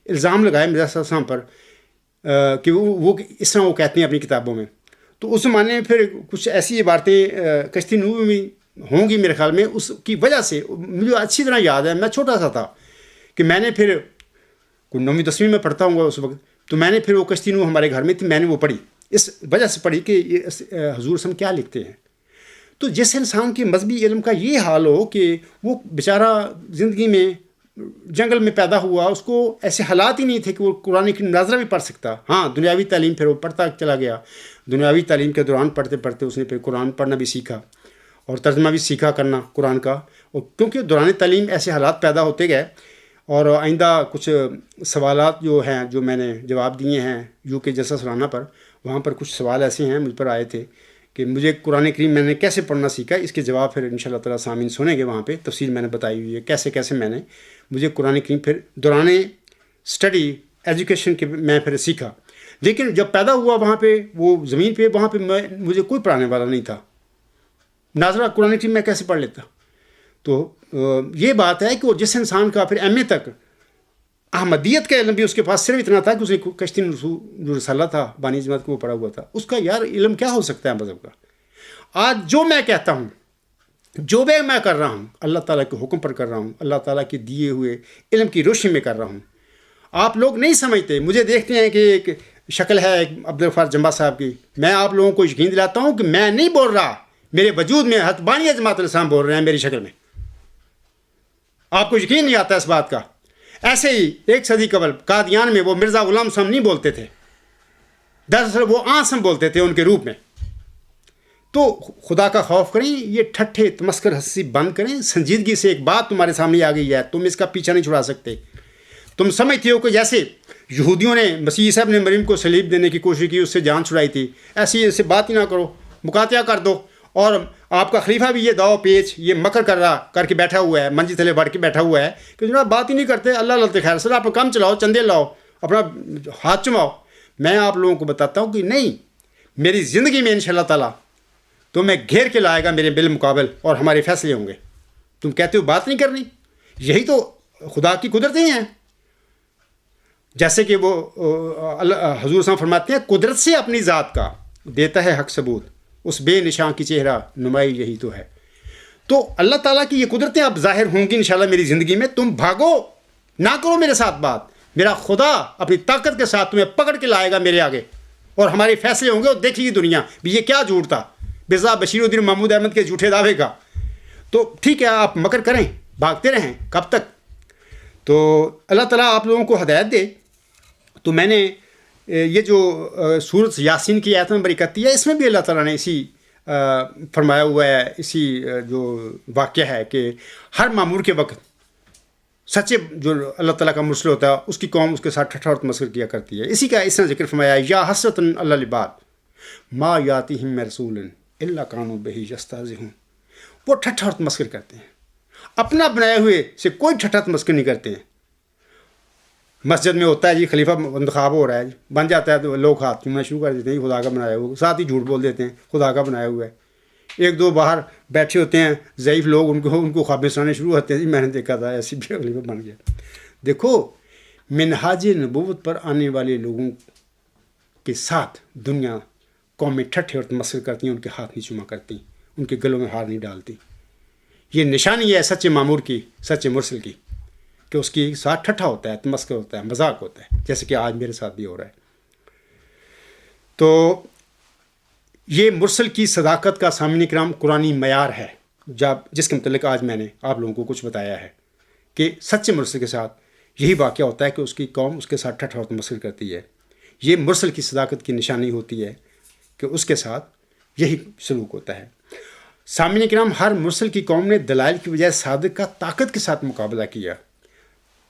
الزام لگایا مرزا صاحب پر کہ وہ اس طرح وہ کہتے ہیں اپنی کتابوں میں. تو اس زمانے میں پھر کچھ ایسی عبارتیں کشتی نوح میں ہوں گی میرے خیال میں. اس کی وجہ سے مجھے اچھی طرح یاد ہے, میں چھوٹا سا تھا کہ میں نے پھر کوئی 9ویں 10ویں میں پڑھتا ہوں گا اس وقت, تو میں نے پھر وہ کشتی نوح ہمارے گھر میں تھی, میں نے وہ پڑھی, اس وجہ سے پڑھی کہ یہ حضور سم کیا لکھتے ہیں. تو جس انسان کے مذہبی علم کا یہ حال ہو کہ وہ بیچارہ زندگی میں جنگل میں پیدا ہوا, اس کو ایسے حالات ہی نہیں تھے کہ وہ قرآن کی مناظرہ بھی پڑھ سکتا. ہاں دنیاوی تعلیم پھر وہ پڑھتا چلا گیا, دنیاوی تعلیم کے دوران پڑھتے پڑھتے اس نے پھر قرآن پڑھنا بھی سیکھا اور ترجمہ بھی سیکھا کرنا قرآن کا. اور کیونکہ دوران تعلیم ایسے حالات پیدا ہوتے گئے, اور آئندہ کچھ سوالات جو ہیں جو میں نے جواب دیے ہیں یو کے جلسہ سالانہ پر, وہاں پر کچھ سوال ایسے ہیں مجھ پر آئے تھے کہ مجھے قرآن کریم میں نے کیسے پڑھنا سیکھا. اس کے جواب پھر انشاءاللہ تعالیٰ سامعین سنیں گے, وہاں پہ تفصیل میں نے بتائی ہوئی ہے کیسے کیسے میں نے مجھے قرآن کریم پھر دوران اسٹڈی ایجوکیشن کے میں پھر سیکھا، لیکن جب پیدا ہوا وہاں پہ وہ زمین پہ، وہاں پہ مجھے کوئی پڑھانے والا نہیں تھا، ناظرہ قرآن کریم میں کیسے پڑھ لیتا؟ تو یہ بات ہے کہ وہ جس انسان کا پھر ایم اے تک احمدیت کا علم بھی اس کے پاس صرف اتنا تھا کہ اس نے کشتی جو رسالہ تھا بانی جماعت کو وہ پڑھا ہوا تھا، اس کا یار علم کیا ہو سکتا ہے مذہب کا؟ آج جو میں کہتا ہوں، جو بھی میں کر رہا ہوں، اللہ تعالیٰ کے حکم پر کر رہا ہوں، اللہ تعالیٰ کے دیے ہوئے علم کی روشنی میں کر رہا ہوں۔ آپ لوگ نہیں سمجھتے، مجھے دیکھتے ہیں کہ ایک شکل ہے عبدالغفار جمبا صاحب کی، میں آپ لوگوں کو یقین دلاتا ہوں کہ میں نہیں بول رہا، میرے وجود میں حضرت بانی جماعت الاسلام بول رہے ہیں میری شکل میں۔ آپ کو یقین نہیں آتا اس بات کا؟ ایسے ہی 1 صدی قبل قادیان میں وہ مرزا غلام صاحب نہیں بولتے تھے، دراصل وہ آسم بولتے تھے ان کے روپ میں۔ تو خدا کا خوف کریں، یہ ٹھٹھے تمسکر ہنسی بند کریں، سنجیدگی سے ایک بات تمہارے سامنے آ گئی ہے، تم اس کا پیچھا نہیں چھڑا سکتے۔ تم سمجھتے ہو کہ جیسے یہودیوں نے مسیح عیسی ابن مریم کو صلیب دینے کی کوشش کی، اس سے جان چھڑائی تھی، ایسی ایسے بات ہی نہ کرو، مقاطعہ کر دو۔ اور آپ کا خلیفہ بھی یہ داؤ پیچ یہ مکر کر کے بیٹھا ہوا ہے، منجی تھلے بڑھ کے بیٹھا ہوا ہے کہ جناب بات ہی نہیں کرتے، اللہ اللہ خیر سر، آپ کام چلاؤ، چندے لاؤ، اپنا ہاتھ چماؤ۔ میں آپ لوگوں کو بتاتا ہوں کہ نہیں، میری زندگی میں انشاءاللہ تعالیٰ تو میں گھیر کے لائے گا میرے بالمقابل اور ہمارے فیصلے ہوں گے۔ تم کہتے ہو بات نہیں کرنی، یہی تو خدا کی قدرتیں ہیں۔ جیسے کہ وہ حضور صاحب فرماتے ہیں، قدرت سے اپنی ذات کا دیتا ہے حق ثبوت، اس بے نشان کی چہرہ نمائی یہی تو ہے۔ تو اللہ تعالیٰ کی یہ قدرتیں اب ظاہر ہوں گی انشاءاللہ میری زندگی میں۔ تم بھاگو، نہ کرو میرے ساتھ بات، میرا خدا اپنی طاقت کے ساتھ تمہیں پکڑ کے لائے گا میرے آگے، اور ہمارے فیصلے ہوں گے، اور دیکھے گی دنیا بھی یہ کیا جھوٹ تھا مرزا بشیر الدین محمود احمد کے جھوٹے دعوے کا۔ تو ٹھیک ہے، آپ مکر کریں، بھاگتے رہیں، کب تک؟ تو اللہ تعالیٰ آپ لوگوں کو ہدایت دے۔ تو میں نے یہ جو سورۃ یاسین کی آیت نمبر 31 ہے، اس میں بھی اللہ تعالیٰ نے اسی فرمایا ہوا ہے، اسی جو واقعہ ہے کہ ہر معمور کے وقت سچے جو اللہ تعالیٰ کا مرسل ہوتا ہے اس کی قوم اس کے ساتھ ٹھٹھا اور تمسخر کیا کرتی ہے۔ اسی کا اس نے ذکر فرمایا، یا حسرۃ علی العباد ما یاتیہم من رسول الا کانوا بہ یستہزئون۔ وہ ٹھٹھا اور تمسخر کرتے ہیں، اپنا بنائے ہوئے سے کوئی ٹھٹھا تمسخر نہیں کرتے ہیں۔ مسجد میں ہوتا ہے جی خلیفہ انتخاب ہو رہا ہے، بن جاتا ہے تو لوگ ہاتھ چومنا شروع کر دیتے ہیں، خدا کا بنایا ہوا، ساتھ ہی جھوٹ بول دیتے ہیں خدا کا بنایا ہوا ہے۔ ایک دو باہر بیٹھے ہوتے ہیں ضعیف لوگ، ان کو خوابیں سنانے شروع ہوتے ہیں، جی میں نے دیکھا تھا ایسی بھی خلیفہ بن گیا۔ دیکھو، منہاج نبوت پر آنے والے لوگوں کے ساتھ دنیا قومیں ٹھٹھے اور تمسخر کرتی ہیں، ان کے ہاتھ نہیں چوما کرتی، ان کے گلوں میں ہار نہیں ڈالتی۔ یہ نشانی ہے سچے مامور کی، سچے مرسل کی، کہ اس کی ساتھ ٹھٹھا ہوتا ہے، تمسخر ہوتا ہے، مذاق ہوتا ہے، جیسے کہ آج میرے ساتھ بھی ہو رہا ہے۔ تو یہ مرسل کی صداقت کا سامعین کرام قرآنی معیار ہے، جس کے متعلق آج میں نے آپ لوگوں کو کچھ بتایا ہے کہ سچے مرسل کے ساتھ یہی واقعہ ہوتا ہے کہ اس کی قوم اس کے ساتھ ٹھٹھا اور تمسخر کرتی ہے۔ یہ مرسل کی صداقت کی نشانی ہوتی ہے کہ اس کے ساتھ یہی سلوک ہوتا ہے۔ سامعین کرام، ہر مرسل کی قوم نے دلائل کی بجائے صادق کا طاقت کے ساتھ مقابلہ کیا۔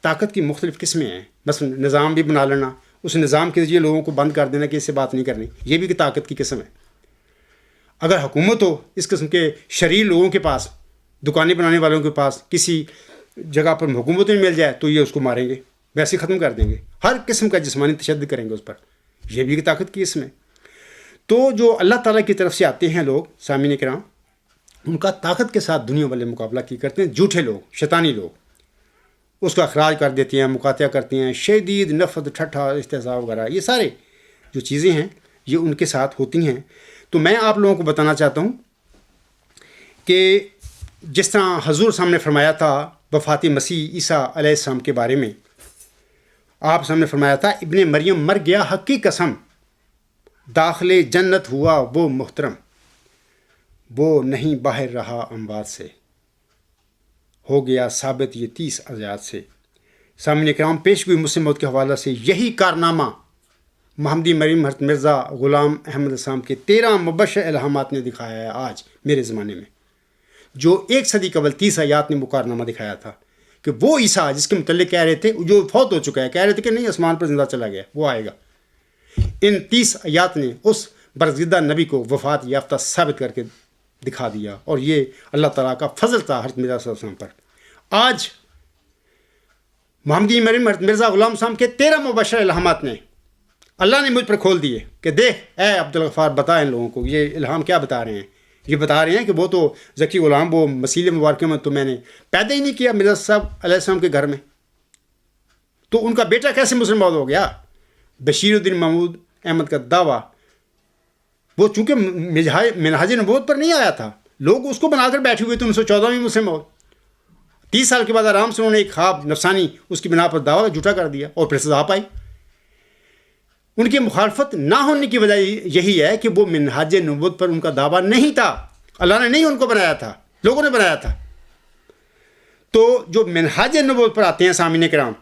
طاقت کی مختلف قسمیں ہیں، مثلا نظام بھی بنا لینا، اس نظام کے ذریعے لوگوں کو بند کر دینا کہ اس سے بات نہیں کرنی، یہ بھی کہ طاقت کی قسم ہے۔ اگر حکومت ہو اس قسم کے شریر لوگوں کے پاس، دکانیں بنانے والوں کے پاس کسی جگہ پر حکومت میں مل جائے تو یہ اس کو ماریں گے، ویسے ختم کر دیں گے، ہر قسم کا جسمانی تشدد کریں گے اس پر، یہ بھی کہ طاقت کی قسم ہے۔ تو جو اللہ تعالیٰ کی طرف سے آتے ہیں لوگ، سامعین کرام، ان کا طاقت کے ساتھ دنیا والے مقابلہ کی کرتے ہیں، جھوٹے لوگ، شیطانی لوگ اس کا اخراج کر دیتے ہیں، مقاطعہ کرتے ہیں، شدید نفرت، ٹھٹھا، استہزاء وغیرہ، یہ سارے جو چیزیں ہیں یہ ان کے ساتھ ہوتی ہیں۔ تو میں آپ لوگوں کو بتانا چاہتا ہوں کہ جس طرح حضور صاحب نے فرمایا تھا وفات مسیح عیسیٰ علیہ السلام کے بارے میں، آپ صاحب نے فرمایا تھا، ابن مریم مر گیا حق کی قسم، داخل جنت ہوا وہ محترم، وہ نہیں باہر رہا اموات سے، ہو گیا ثابت یہ 30 آیات سے۔ سامعین کرام، پیش گوئی مسلم موت کے حوالہ سے یہی کارنامہ محمدی مریم حضرت مرزا غلام احمد السلام کے 13 مبشر الہامات نے دکھایا ہے آج میرے زمانے میں، جو 1 صدی قبل 30 آیات نے وہ کارنامہ دکھایا تھا کہ وہ عیسیٰ جس کے متعلق کہہ رہے تھے، جو فوت ہو چکا ہے، کہہ رہے تھے کہ نہیں آسمان پر زندہ چلا گیا، وہ آئے گا، ان 30 آیات نے اس برگزیدہ نبی کو وفات یافتہ ثابت کر کے دکھا دیا، اور یہ اللہ تعالیٰ کا فضل تھا حضرت مرزا صلی اللہ علیہ وسلم پر۔ آج محمدی مریم مرزا غلام صاحب کے 13 مبشر الہامات نے اللہ نے مجھ پر کھول دیے کہ دیکھ اے عبدالغفار، بتا ان لوگوں کو یہ الہام کیا بتا رہے ہیں. یہ بتا رہے ہیں کہ وہ تو ذکی غلام، وہ مسیل مبارکہ میں تو میں نے پیدا ہی نہیں کیا مرزا صاحب علیہ السلام کے گھر میں، تو ان کا بیٹا کیسے مسلمان ہو گیا؟ بشیر الدین محمود احمد کا دعویٰ وہ چونکہ منہاج نبوت پر نہیں آیا تھا، لوگ اس کو بنا کر بیٹھے ہوئے تھے. 1914 میں مسلم ہو، 30 سال کے بعد آرام سے انہوں نے ایک خواب نفسانی اس کی بنا پر دعویٰ جھوٹا کر دیا اور پھر سزا پائی. ان کی مخالفت نہ ہونے کی وجہ یہی ہے کہ وہ منہاج نبوت پر ان کا دعویٰ نہیں تھا. اللہ نے نہیں ان کو بنایا تھا، لوگوں نے بنایا تھا. تو جو منہاج نبوت پر آتے ہیں سامعین کرام،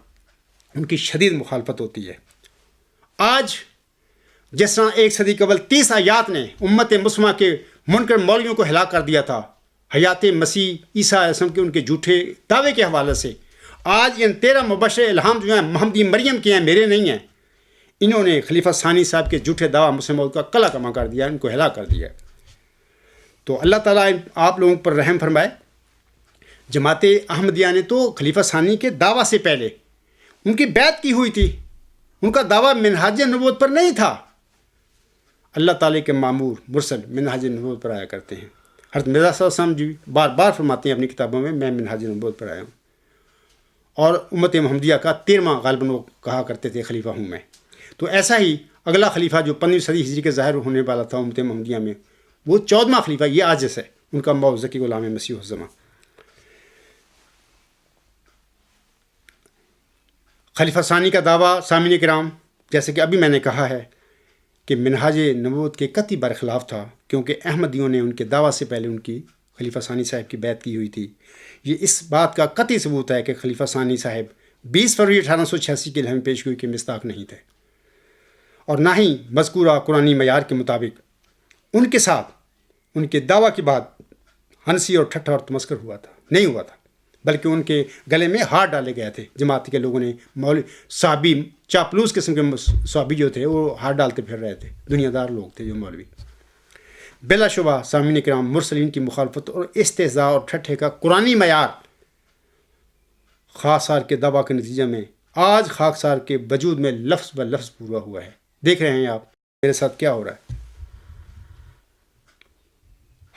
ان کی شدید مخالفت ہوتی ہے. آج جس طرح 1 صدی قبل 30 آیات نے امت مسلمہ کے منکر مولویوں کو ہلاک کر دیا تھا حیات مسیح عیسیٰ علیہ السلام کے ان کے جھوٹے دعوے کے حوالے سے، آج ان 13 مبشر الہام جو ہیں محمدی مریم کے ہیں، میرے نہیں ہیں. انہوں نے خلیفہ ثانی صاحب کے جھوٹے دعویٰ مسلموں کا کلا کما کر دیا، ان کو ہلاک کر دیا. تو اللہ تعالیٰ آپ لوگوں پر رحم فرمائے. جماعت احمدیہ نے تو خلیفہ ثانی کے دعویٰ سے پہلے ان کی بیعت کی ہوئی تھی، ان کا دعویٰ منہاج نبوت پر نہیں تھا. اللہ تعالیٰ کے مامور مرسل منہاج نبوت پر آیا کرتے ہیں. حضرت مرزا صلی اللہ علیہ وسلم جی بار بار فرماتے ہیں اپنی کتابوں میں، میں منہاج نبوت پر آیا ہوں. اور امت محمدیہ کا 13واں غالباً وہ کہا کرتے تھے خلیفہ ہوں میں. تو ایسا ہی اگلا خلیفہ جو 15ویں صدی ہجری کے ظاہر ہونے والا تھا امت محمدیہ میں، وہ 14واں خلیفہ یہ عاجز ہے، ان کا موت ذکی غلام مسیح الزماں. خلیفہ ثانی کا دعویٰ سامعین کرام جیسے کہ ابھی میں نے کہا ہے کہ منہاج نبوت کے قطعی برخلاف تھا، کیونکہ احمدیوں نے ان کے دعویٰ سے پہلے ان کی خلیفہ ثانی صاحب کی بیعت کی ہوئی تھی. یہ اس بات کا قطعی ثبوت ہے کہ خلیفہ ثانی صاحب 20 فروری 1886 کی الہام پیش گوئی کے مصداق نہیں تھے، اور نہ ہی مذکورہ قرآنی معیار کے مطابق ان کے ساتھ ان کے دعویٰ کے بعد ہنسی اور ٹھٹھا اور تمسکر نہیں ہوا تھا، بلکہ ان کے گلے میں ہار ڈالے گئے تھے. جماعت کے لوگوں نے مولوی صحابی چاپلوس قسم کے صحابی جو تھے وہ ہار ڈالتے پھر رہے تھے، دنیا دار لوگ تھے جو مولوی. بلا شبہ سامعین کرام مرسلین کی مخالفت اور استہزاء اور ٹھٹھے کا قرآنی معیار خاکسار کے دعویٰ کے نتیجے میں آج خاکسار کے وجود میں لفظ بہ لفظ پورا ہوا ہے. دیکھ رہے ہیں آپ میرے ساتھ کیا ہو رہا ہے.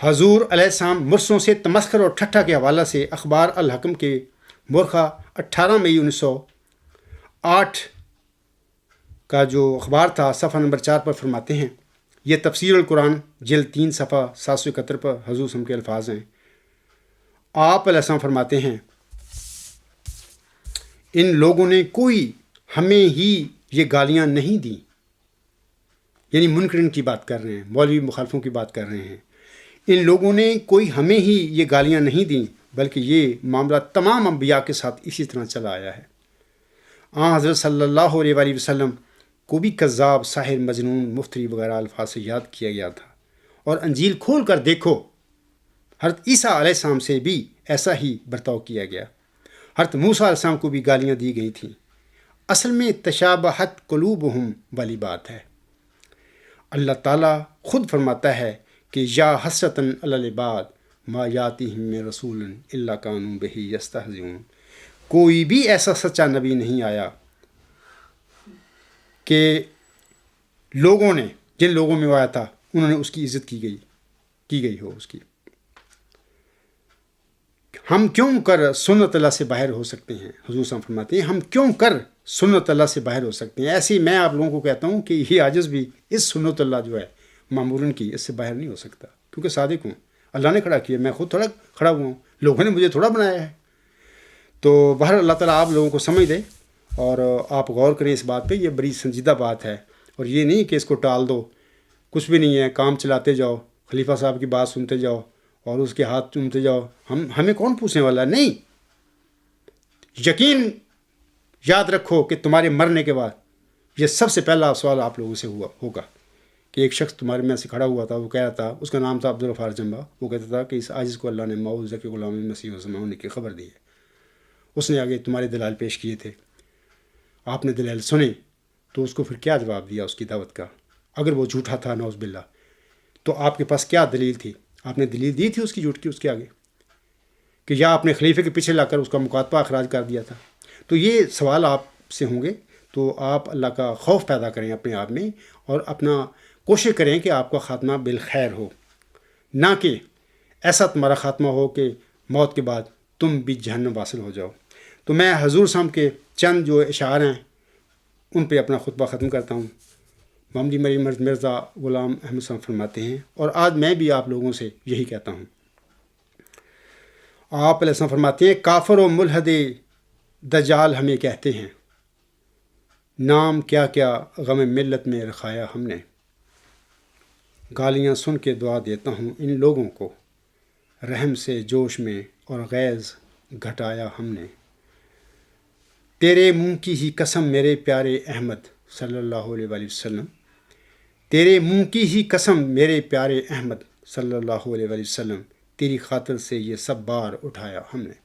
حضور علیہ السلام مرسلوں سے تمسخر اور ٹھٹھا کے حوالے سے اخبار الحکم کے مورخہ 18 مئی 1908 کا جو اخبار تھا صفحہ نمبر 4 پر فرماتے ہیں، یہ تفسیر القرآن جلد 3 صفحہ 771 پر حضور صلی اللہ علیہ وسلم کے الفاظ ہیں. آپ علیہ السلام فرماتے ہیں، ان لوگوں نے کوئی ہمیں ہی یہ گالیاں نہیں دیں، یعنی منکرین کی بات کر رہے ہیں، مولوی مخالفوں کی بات کر رہے ہیں. ان لوگوں نے کوئی ہمیں ہی یہ گالیاں نہیں دیں، بلکہ یہ معاملہ تمام انبیاء کے ساتھ اسی طرح چلا آیا ہے. حضرت صلی اللہ علیہ وآلہ وسلم کو بھی کذاب، ساحر، مجنون، مفتری وغیرہ الفاظ سے یاد کیا گیا تھا. اور انجیل کھول کر دیکھو، حضرت عیسیٰ علیہ السلام سے بھی ایسا ہی برتاؤ کیا گیا. حضرت موسیٰ علیہ السلام کو بھی گالیاں دی گئی تھیں. اصل میں تشابہت قلوبہم والی بات ہے. اللہ تعالیٰ خود فرماتا ہے کہ یا حسرتاً علی العباد ما یاتیہم من رسول الا کانوا بہ یستہزئون. کوئی بھی ایسا سچا نبی نہیں آیا کہ لوگوں نے، جن لوگوں میں وہ آیا تھا انہوں نے اس کی عزت کی گئی ہو اس کی. ہم کیوں کر سنت اللہ سے باہر ہو سکتے ہیں؟ حضور صلی اللہ علیہ وسلم فرماتے ہیں ہم کیوں کر سنت اللہ سے باہر ہو سکتے ہیں. ایسے ہی میں آپ لوگوں کو کہتا ہوں کہ یہ عاجز بھی اس سنت اللہ جو ہے معمورن کی، اس سے باہر نہیں ہو سکتا، کیونکہ صادق ہوں. اللہ نے کھڑا کیا، میں خود تھوڑا کھڑا ہوا ہوں، لوگوں نے مجھے تھوڑا بنایا ہے. تو بہر اللہ تعالیٰ آپ لوگوں کو سمجھ دے اور آپ غور کریں اس بات پہ. یہ بڑی سنجیدہ بات ہے، اور یہ نہیں کہ اس کو ٹال دو، کچھ بھی نہیں ہے، کام چلاتے جاؤ، خلیفہ صاحب کی بات سنتے جاؤ اور اس کے ہاتھ چومتے جاؤ. ہمیں کون پوچھنے والا ہے؟ نہیں. یقین یاد رکھو کہ تمہارے مرنے کے بعد یہ سب سے پہلا سوال آپ لوگوں سے ہوگا کہ ایک شخص تمہارے میں سے کھڑا ہوا تھا، وہ کہہ رہا تھا، اس کا نام تھا عبدالغفار جنبہ. وہ کہتا تھا کہ اس عاجز کو اللہ نے موعود ذکی غلام مسیح الزماں ہونے کی خبر دی ہے. اس نے آگے تمہارے دلائل پیش کیے تھے، آپ نے دلائل سنے، تو اس کو پھر کیا جواب دیا اس کی دعوت کا؟ اگر وہ جھوٹا تھا نعوذ باللہ، تو آپ کے پاس کیا دلیل تھی؟ آپ نے دلیل دی تھی اس کی جھوٹ کی اس کے آگے، کہ یا آپ نے خلیفے کے پیچھے لا کر اس کا مکاتبہ اخراج کر دیا تھا. تو یہ سوال آپ سے ہوں گے، تو آپ اللہ کا خوف پیدا کریں اپنے آپ میں، اور اپنا کوشش کریں کہ آپ کا خاتمہ بالخیر ہو، نہ کہ ایسا تمہارا خاتمہ ہو کہ موت کے بعد تم بھی جہنم واصل ہو جاؤ۔ تو میں حضور صاحب کے چند جو اشعار ہیں ان پہ اپنا خطبہ ختم کرتا ہوں۔ محمدی مرزا غلام احمد صاحب فرماتے ہیں، اور آج میں بھی آپ لوگوں سے یہی کہتا ہوں۔ آپ علیہ السلام فرماتے ہیں، کافر و ملحد دجال ہمیں کہتے ہیں، نام کیا کیا غم ملت میں رکھایا ہم نے، گالیاں سن کے دعا دیتا ہوں ان لوگوں کو، رحم سے جوش میں اور غیظ گھٹایا ہم نے، تیرے منہ کی ہی قسم میرے پیارے احمد صلی اللہ علیہ وآلہ وسلم، تیرے منہ کی ہی قسم میرے پیارے احمد صلی اللہ علیہ وآلہ وسلم، تیری خاطر سے یہ سب بار اٹھایا ہم نے،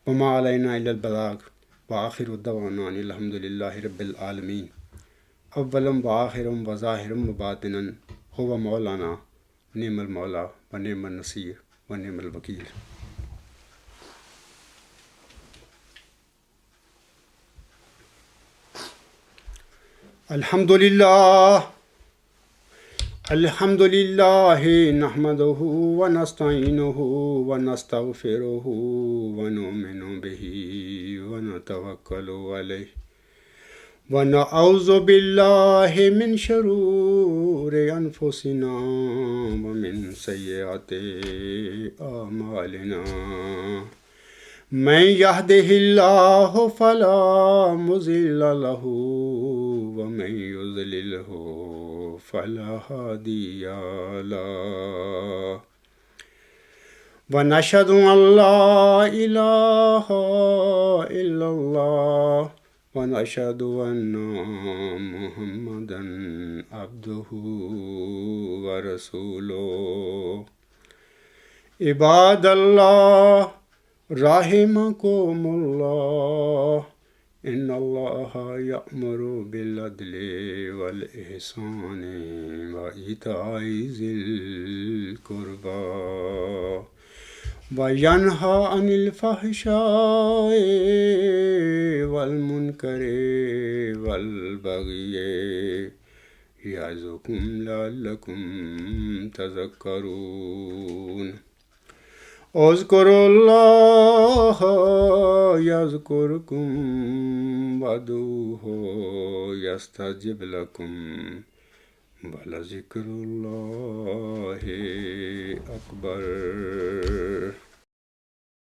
وما علینا الا البلاغ وآخر دعوانا ان الحمد للہ رب العالمین، اولم وآخرم وظاہرم وباطنن هو مولانا نعم المولا ونعم النصیر ونعم الوکیل۔ الحمد للہ نحمده ونستعینه ونستغفره ونؤمن به ونتوکل علیہ ونعوذ باللہ من شرور انفسنا ومن سیئات اعمالنا، من یهده اللہ فلا مضل له ومن یضللہ فلا هادی له، ونشهد ان لا الہ الا اللہ ونشهد ان محمدا عبده ورسوله۔ عباد اللہ رحمکم اللہ، ان اللہ یأمر بالعدل والإحسان وإیتاء ذی القربى وینہی عن الفحشاء والمنکر والبغی یعظکم لعلکم تذکرون۔ اذکروا اللہ یذکرکم وادعوہ یستجب لکم ولذکر اللہ اکبر۔